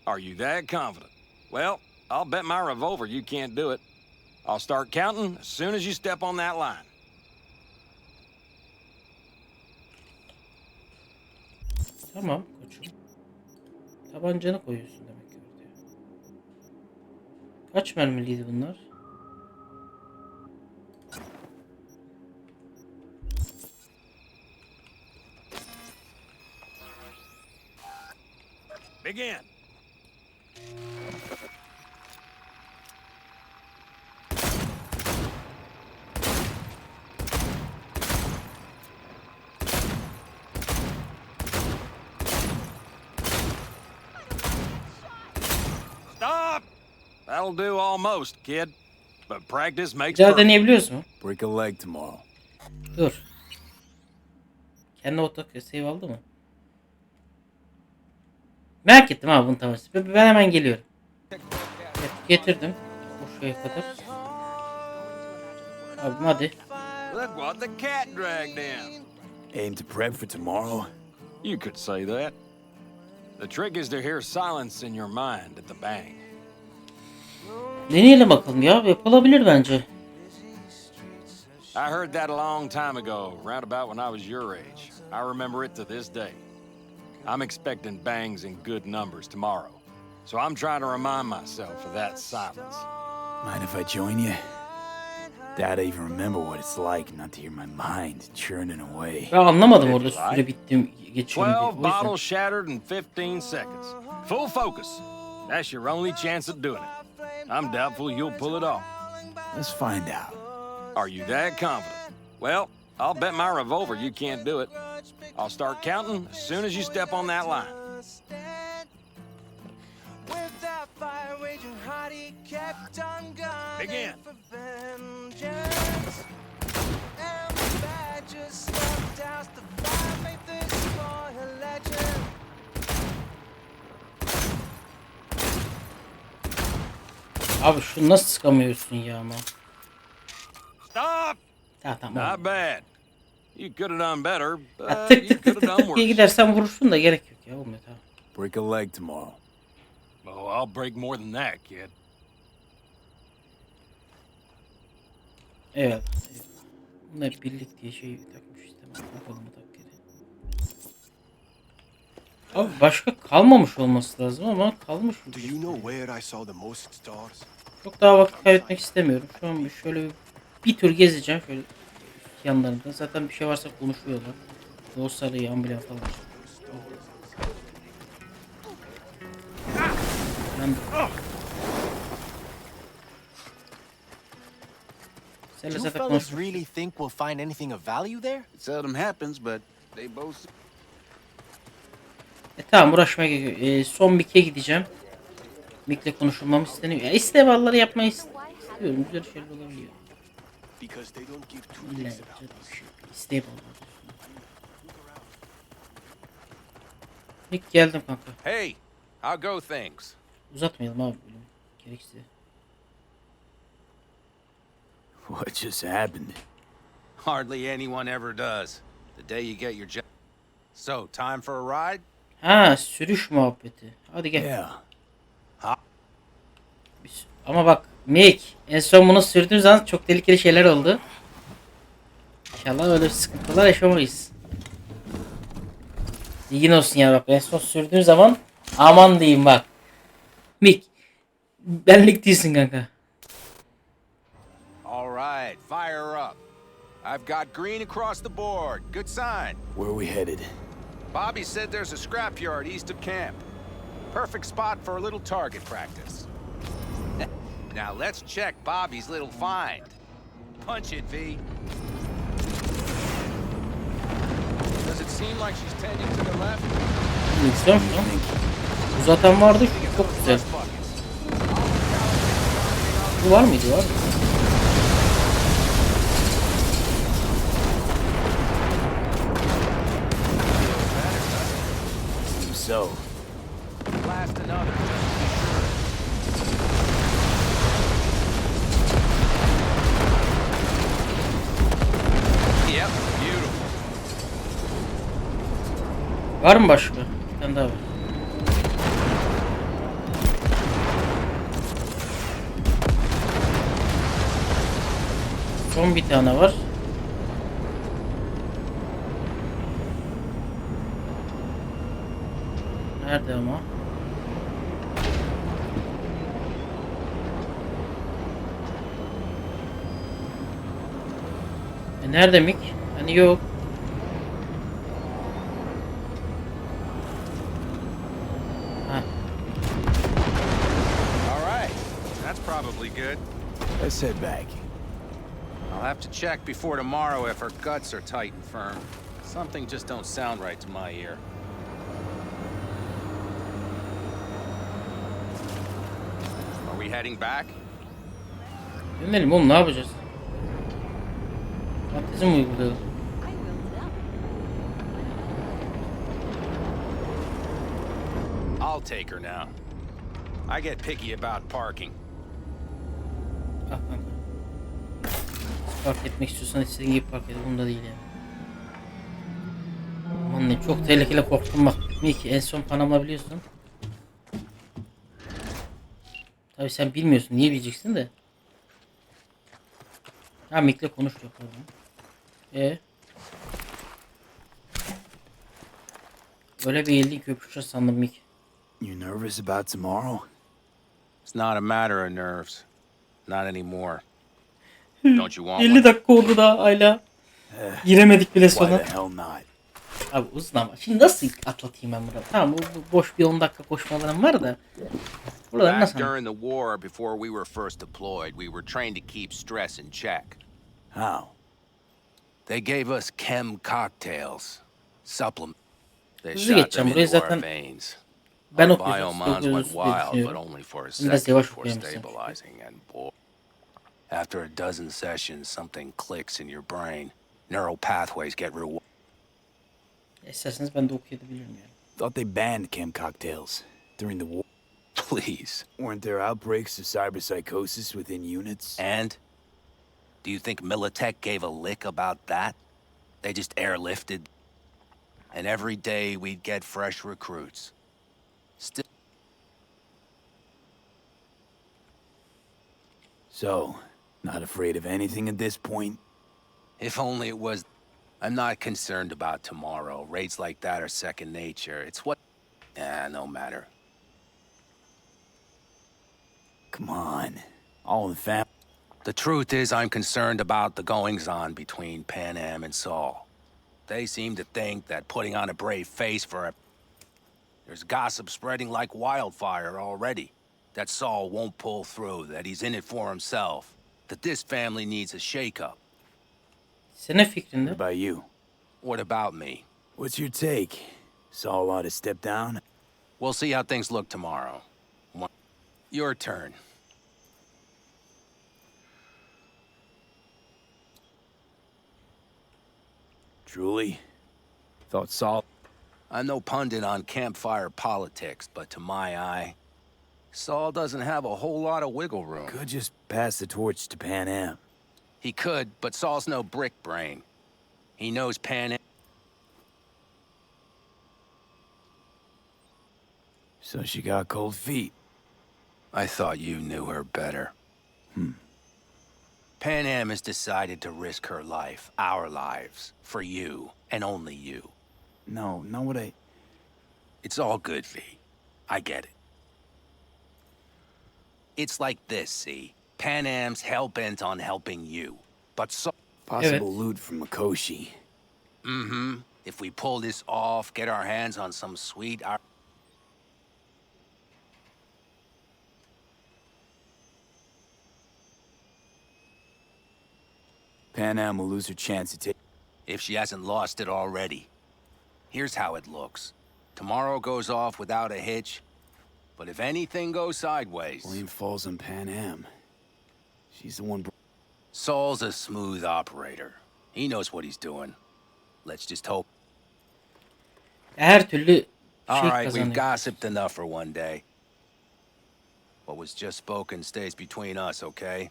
Are you that confident? Well, I'll bet my revolver you can't do it. I'll start counting as soon as you step on that line. Tamam koçum. Tabancanı koyuyorsun demek ki ortaya. Kaç mermiliydi bunlar? Begin. Stop! That'll do almost, kid. But practice makes Bir daha perfect. deneyebiliyoruz mu? Break a leg tomorrow. Dur. Kendi otak save aldı mı? Merak ettim abi bunu tamam. Ben hemen geliyorum. Evet, getirdim. Bu şeye kadar. Abim hadi. Look what the cat dragged in. Aim to prep for tomorrow? You could say that. The trick is to hear silence in your mind at the bang. Deneyelim bakalım ya. Yapılabilir bence. I heard that a long time ago, round about when I was your age. I remember it to this day. I'm expecting bangs in good numbers tomorrow. So I'm trying to remind myself of that silence. Mind if I join you? Dad even remember what it's like not to hear my mind churning away. Ben anlamadım orada süre bitti geçiyor diye. 12 bottles shattered in 15 seconds. Full focus. That's your only chance at doing it. I'm doubtful you'll pull it off. Let's find out. Are you that confident? Well, I'll bet my revolver you can't do it. I'll start counting as soon as you step on that line. Begin. Abi şu nasıl sıkamıyorsun ya ama? Stop! Tamam. Not bad. You could have done better, but Ya tık you tık could tık have tık done tık diye worse. gidersen vurursun da gerek yok ya. Olmuyor tamam. Break a leg tomorrow. Oh, I'll break more than that, kid. Evet. Bunlar birlik diye şey takmış işte. Bakalım tak geri. Abi başka kalmamış olması lazım ama kalmış. Do you know where I saw the most stars? Çok daha vakit kaybetmek istemiyorum. Şu an şöyle bir tur gezeceğim şöyle yanlarında. Zaten bir şey varsa konuşuyorlar. Dostları, ambulan falan. Do you fellas really think we'll find anything of value there? It seldom happens, but they both. Tamam uğraşmaya gerek yok. Son Mick'e gideceğim. Mick'le konuşulmamı isteniyor. Ya istevalları yapmayı istiyorum. Güzel şeyler olabiliyor. İlla istevallar. Mick geldim kanka. Hey, how go things? Uzatmayalım abi bölüm. Gerekirse. What just happened? Hardly anyone ever does. The day you get your job. So, time for a ride? Ha, sürüş muhabbeti. Hadi gel. Yeah. Ama bak Mick, en son bunu sürdüğün zaman çok tehlikeli şeyler oldu. İnşallah öyle sıkıntılar yaşamayız. İlgin olsun ya bak, en son sürdüğün zaman aman diyeyim bak. Mick, benlik değilsin kanka. All right, fire up. I've got green across the board. Good sign. Where are we headed? Bobby said there's a scrapyard east of camp. Perfect spot for a little target practice. Now let's check Bobby's little find. Punch it, V. Does it seem like she's tending to the left? İnsan şu an. Uzatan vardı, çok güzel. Bu var mıydı? Var mı? So. Blast another just to be sure. Yep, beautiful. Var mı başka? Bir tane daha var. Son bir tane var. Nerede ama? Nerede Mick? Hani yok. Ha. All right, that's probably good. Let's head back. I'll have to check before tomorrow if her guts are tight and firm. Something just don't sound right to my ear. Are we heading back? Dönelim oğlum, ne yapacağız? Fantezi mi uygulayalım? I'll take her now. I get picky about parking. Ah kanka. Park etmek istiyorsan istediğin gibi park et. Bunda değil yani. Aman ne çok tehlikeli, korktum bak. Mick, en son Panama biliyorsun. Tabi sen bilmiyorsun. Niye bileceksin de? Ha, Mick'le konuş yok orada. Öyle bir eğildin ki öpüşeceğiz sandım Mick. You nervous about tomorrow? It's not a matter of nerves. Not anymore. Don't you want 50 one? dakika oldu da hala. Giremedik bile Why sona. the hell not? Abi uzun ama. Şimdi nasıl atlatayım ben burada? Tamam, bu boş bir 10 dakika koşmalarım var da. Buradan Back nasıl? during the war, before we were first deployed, we were trained to keep stress in check. How? They gave us chem cocktails, supplement. They Hızlı shot geçeceğim them burayı into our zaten. veins. Ben Our okuyacağım. biomons went wild, but Düşünüyorum. only for a Biraz second yavaş before okuyayım sen. stabilizing. And boy, after a dozen sessions, something clicks in your brain. Neural pathways get real. İsterseniz ben de okuyabilirim yani. Thought they banned chem cocktails during the war. Please. Weren't there outbreaks of cyberpsychosis within units? And? Do you think Militech gave a lick about that? They just airlifted. And every day we'd get fresh recruits. Still. So, not afraid of anything at this point? If only it was. I'm not concerned about tomorrow. Raids like that are second nature. It's what... no matter. Come on. All in the family. The truth is, I'm concerned about the goings-on between Pan Am and Saul. They seem to think that putting on a brave face for a... There's gossip spreading like wildfire already. That Saul won't pull through, that he's in it for himself. That this family needs a shake-up. Senin fikrin ne? What about you? What about me? What's your take? Saul ought to step down? We'll see how things look tomorrow. Your turn. Truly? Thought Saul... I'm no pundit on campfire politics, but to my eye, Saul doesn't have a whole lot of wiggle room. Could just pass the torch to Pan Am. He could, but Saul's no brick brain. He knows Pan Am. So she got cold feet. I thought you knew her better. Pan Am has decided to risk her life, our lives, for you, and only you. No, not what I... It's all good, V. I get it. It's like this, see? Pan Am's hell-bent on helping you, but so... Possible loot from Mikoshi. Mm-hmm. If we pull this off, get our hands on some sweet... Pan Am will lose her chance to take... If she hasn't lost it already. Here's how it looks. Tomorrow goes off without a hitch, but if anything goes sideways... Blame falls on Pan Am. She's the one... Saul's a smooth operator. He knows what he's doing. Let's just hope. Her türlü All şey right, we've kazanıyor. gossiped enough for one day. What was just spoken stays between us, okay?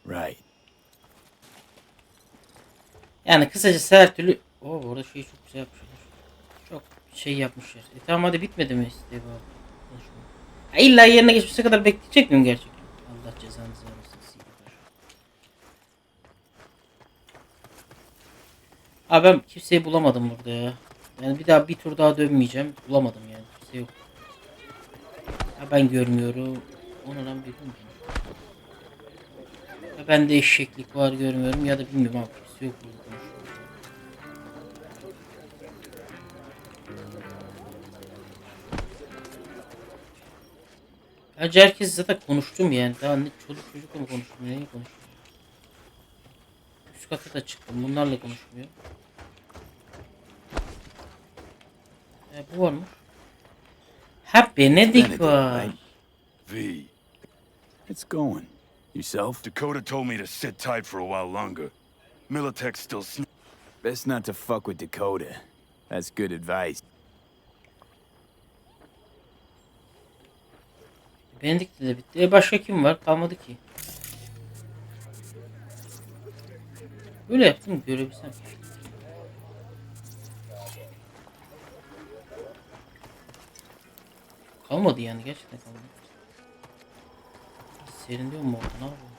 Right. Yani kısacası her türlü... Orada şeyi çok güzel yapmışlar. Çok şey yapmışlar. Tamam hadi bitmedi mi isteği bu? İlla yerine geçmesi kadar bekleyecek miyim gerçekten? Allah cezanızı vermesin. Abi ben kimseyi bulamadım burada ya. Yani bir daha bir tur daha dönmeyeceğim. Bulamadım yani. Kimse yok. Ya ben görmüyorum. Onu lan bilmiyorum. Ya bende eşeklik var görmüyorum ya da bilmiyorum abi. Kimse yok burada. Bence herkes zaten konuştum yani. Daha ne çocukla mı konuştum? Neyi konuştum? Üst kata da çıktım. Bunlarla konuşmuyor. Bu var mı? Ha Benedict var. V. It's going. Yourself? Dakota told me to sit tight for a while longer. Militech's still Best not to fuck with Dakota. That's good advice. Benedict de bitti. Başka kim var? Kalmadı ki. Böyle yaptım görebilsem. Kalmadı yani gerçekten kalmadı. Seriniyor mu orada? Ne yapıyorsun?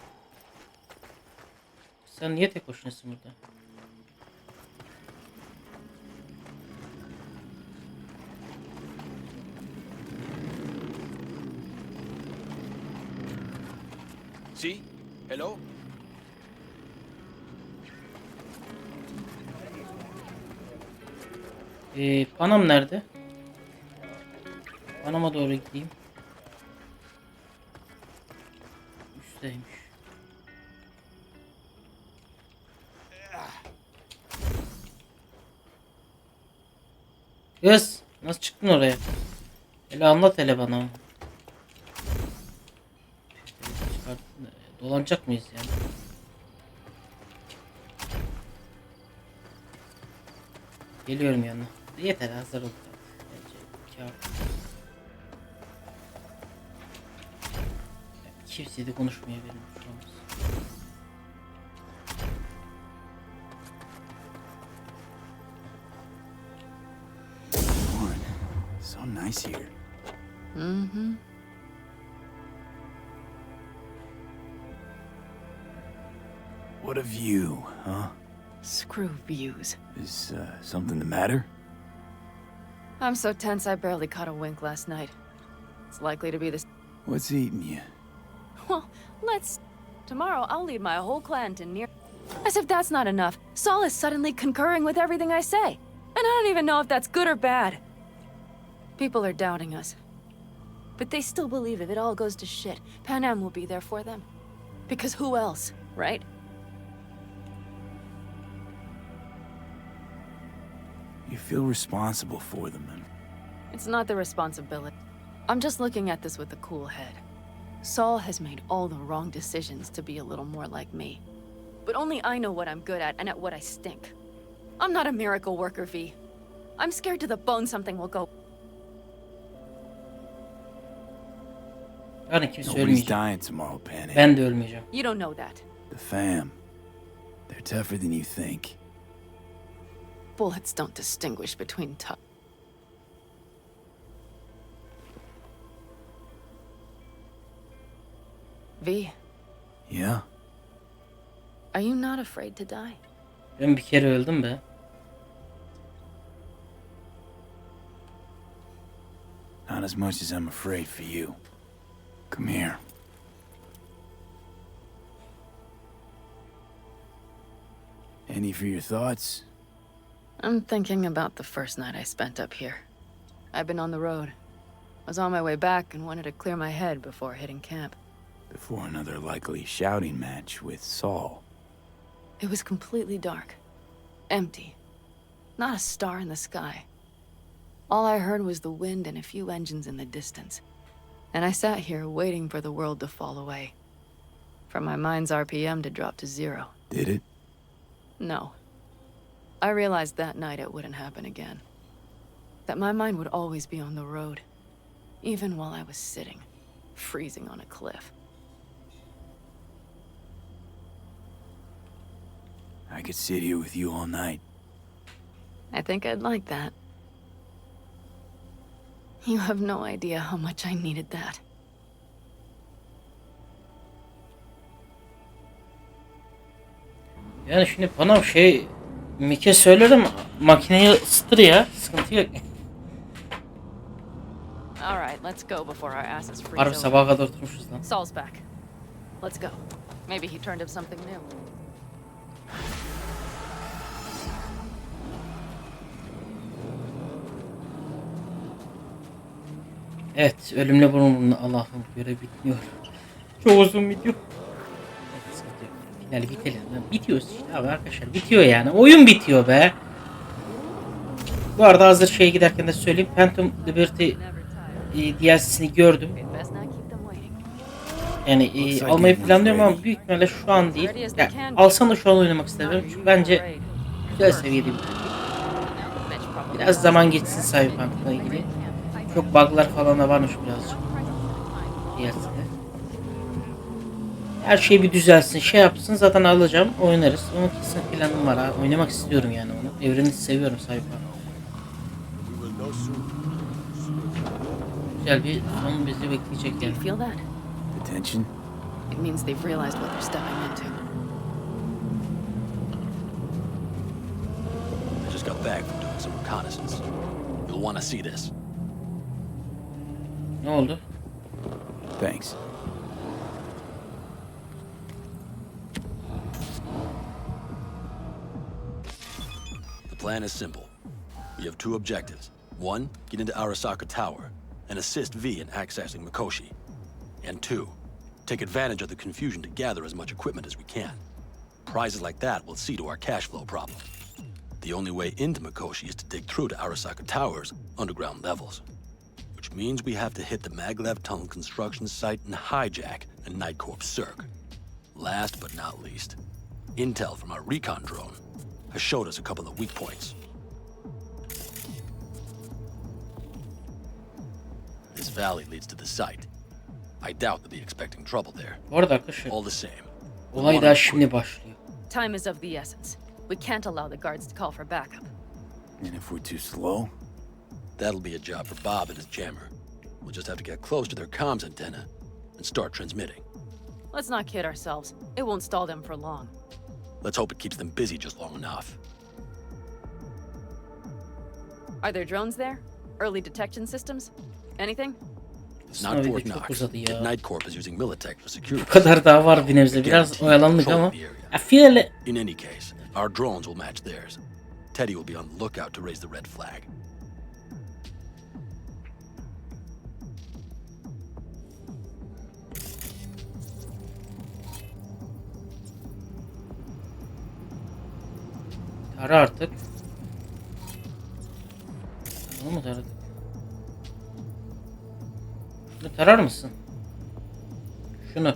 Sen niye tek başınasın burada? See? Hello? Panam nerede? Panama doğru gideyim. Üstteymiş. Kız nasıl çıktın oraya? Hele anlat hele bana. Dolanacak mıyız yani? Geliyorum yanına. Yeter hazır olduk. Bence kâr. Kimse de konuşmaya verin. So nice here. Mm-hmm. What a view, huh? Screw views. Is something the matter? I'm so tense I barely caught a wink last night. It's likely to be this. What's eating you? Well, let's... Tomorrow I'll lead my whole clan to near... As if that's not enough, Saul is suddenly concurring with everything I say. And I don't even know if that's good or bad. People are doubting us. But they still believe if it all goes to shit, Pan Am will be there for them. Because who else, right? You feel responsible for them, and... It's not the responsibility. I'm just looking at this with a cool head. Saul has made all the wrong decisions to be a little more like me. But only I know what I'm good at and at what I stink. I'm not a miracle worker, V. I'm scared to the bone something will go. Yani kimse Nobody's ölmeyecek. dying tomorrow, Penny. Ben de ölmeyeceğim. You don't know that. The fam. They're tougher than you think. Bullets don't distinguish between tough. V, Yeah? are you not afraid to die? Ben bir kere öldüm be. Not as much as I'm afraid for you. Come here. Any for your thoughts? I'm thinking about the first night I spent up here. I've been on the road. I was on my way back and wanted to clear my head before hitting camp. Before another likely shouting match with Saul. It was completely dark. Empty. Not a star in the sky. All I heard was the wind and a few engines in the distance. And I sat here waiting for the world to fall away. For my mind's RPM to drop to 0. Did it? No. I realized that night it wouldn't happen again. That my mind would always be on the road. Even while I was sitting, freezing on a cliff. I could sit here with you all night. I think I'd like that. You have no idea how much I needed that. Yani şimdi bana Mike söylerim, makineyi ısıtır ya, sıkıntı yok. All right, let's go before our asses freeze Harbi over. sabaha kadar oturmuşuz lan. Saul's back. Let's go. Maybe he turned up something new. Evet, ölümle burunlu Allah'ım görev bitmiyor. Çok uzun video. Final bitelim. Bitiyoruz işte abi arkadaşlar. Bitiyor yani. Oyun bitiyor be. Bu arada hazır şeye giderken de söyleyeyim. Phantom Liberty DLC'sini gördüm. Yani almayı planlıyorum ama büyük ihtimalle şu an değil. Yani alsam da şu an oynamak istemiyorum. Çünkü bence güzel seviyede bir biraz zaman geçsin Cyberpunk'la ilgili. Çok bug'lar falan da varmış birazcık. DLC'de. Her şey bir düzelsin, şey yapsın, zaten alacağım, oynarız. Onun kesin planım var ha. Oynamak istiyorum yani onu. Evreni seviyorum Cyberpunk. Güzel bir son bizi bekleyecek yani. Feel that? Attention. It means they've realized what they're stepping into. I just got back from doing some reconnaissance. You'll want to see this. Ne oldu? Thanks. The plan is simple. We have two objectives. One, get into Arasaka Tower and assist V in accessing Mikoshi. And two, take advantage of the confusion to gather as much equipment as we can. Prizes like that will see to our cash flow problem. The only way into Mikoshi is to dig through to Arasaka Tower's underground levels. Which means we have to hit the Maglev Tunnel construction site and hijack a Night Corps Cirque. Last but not least, intel from our recon drone has showed us a couple of weak points. This valley leads to the site. I doubt they'll be expecting trouble there. Bu arada arkadaşlar, All the same. olay daha şimdi başlıyor. Time is of the essence. We can't allow the guards to call for backup. And if we're too slow? That'll be a job for Bob and his jammer. We'll just have to get close to their comms antenna and start transmitting. Let's not kid ourselves. It won't stall them for long. Let's hope it keeps them busy just long enough. Are there drones there? Early detection systems? Anything? Not Fort Knox. Night Corp is using Militech for security. Bu kadar daha var bir nebze. Biraz oyalandık ama. Finale... In any case, our drones will match theirs. Teddy will be on the lookout to raise the red flag. Tara artık. Bunu mu taradık? Şunu tarar mısın? Şunu.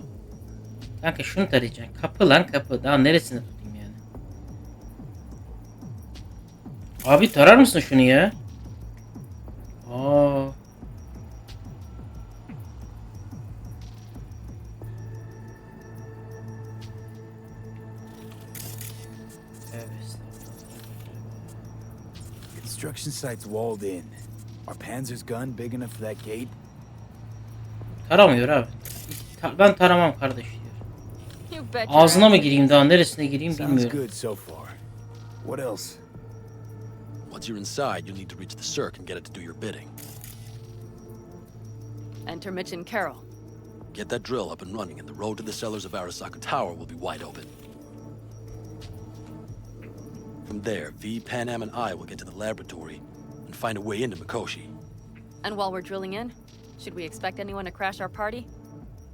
Kanka şunu tarayacaksın. Kapı lan kapı. Daha neresini tutayım yani? Abi tarar mısın şunu ya? Aa. Construction site's walled in. Are Panzer's gun big enough for that gate? Taramıyor abi. Ben taramam kardeş diyor. Ağzına mı gireyim daha neresine gireyim bilmiyorum. Sounds good so far. What else? Once you're inside, you'll need to reach the circ and get it to do your bidding. Enter Mitch and Carol. Get that drill up and running, and the road to the cellars of Arasaka Tower will be wide open. From there, V, Panam, and I will get to the laboratory and find a way into Mikoshi. And while we're drilling in, should we expect anyone to crash our party?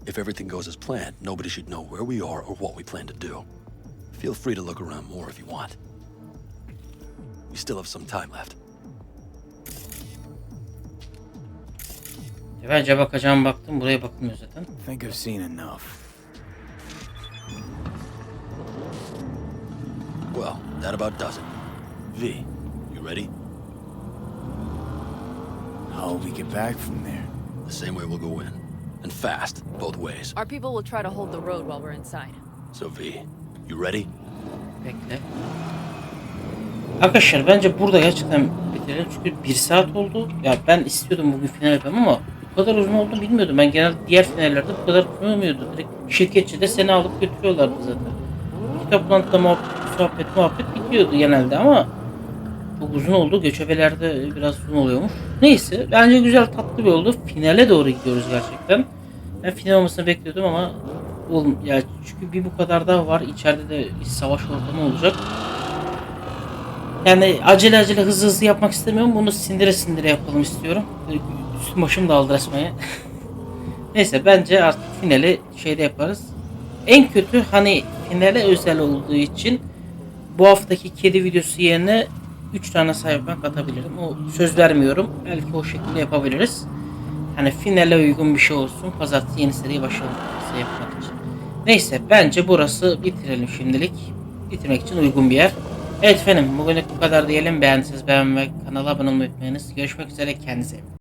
If everything goes as planned, nobody should know where we are or what we plan to do. Feel free to look around more if you want. We still have some time left. Bence bakacağım baktım. Buraya bakılmıyor zaten. Think I've seen enough. Well, that about does it. V, you ready? How will we get back from there? The same way we'll go in. And fast, both ways. Our people will try to hold the road while we're inside. So V, you ready? Bekle. Arkadaşlar bence burada gerçekten bitirelim çünkü 1 saat oldu. Ya ben istiyordum bugün final yapalım ama bu kadar uzun olduğunu bilmiyordum. Ben genelde diğer finallerde bu kadar uzun olmuyordu. Direkt şirketçi de seni alıp götürüyorlardı zaten. İki toplantıda muhabbet bitiyordu genelde ama çok uzun oldu. Göçebelerde biraz uzun oluyormuş. Neyse bence güzel tatlı bir oldu. Finale doğru gidiyoruz gerçekten. Ben final olmasını bekliyordum ama ya çünkü bir bu kadar daha var. İçeride de bir savaş ortamı olacak. Yani acele hızlı yapmak istemiyorum. Bunu sindire yapalım istiyorum. Üstüm başım dağıldı resmen. Neyse bence artık finali şeyde yaparız. En kötü hani finale özel olduğu için bu haftaki kedi videosu yerine 3 tane Cyberpunk atabilirim. O söz vermiyorum. Belki o şekilde yapabiliriz. Hani finale uygun bir şey olsun. Pazartesi yeni seriye başlayalım yapmak için. Neyse bence burası bitirelim şimdilik. Bitirmek için uygun bir yer. Evet efendim bugünlük bu kadar diyelim. Beğendiyseniz beğenmeyi ve kanala abone olmayı unutmayınız. Görüşmek üzere kendinize.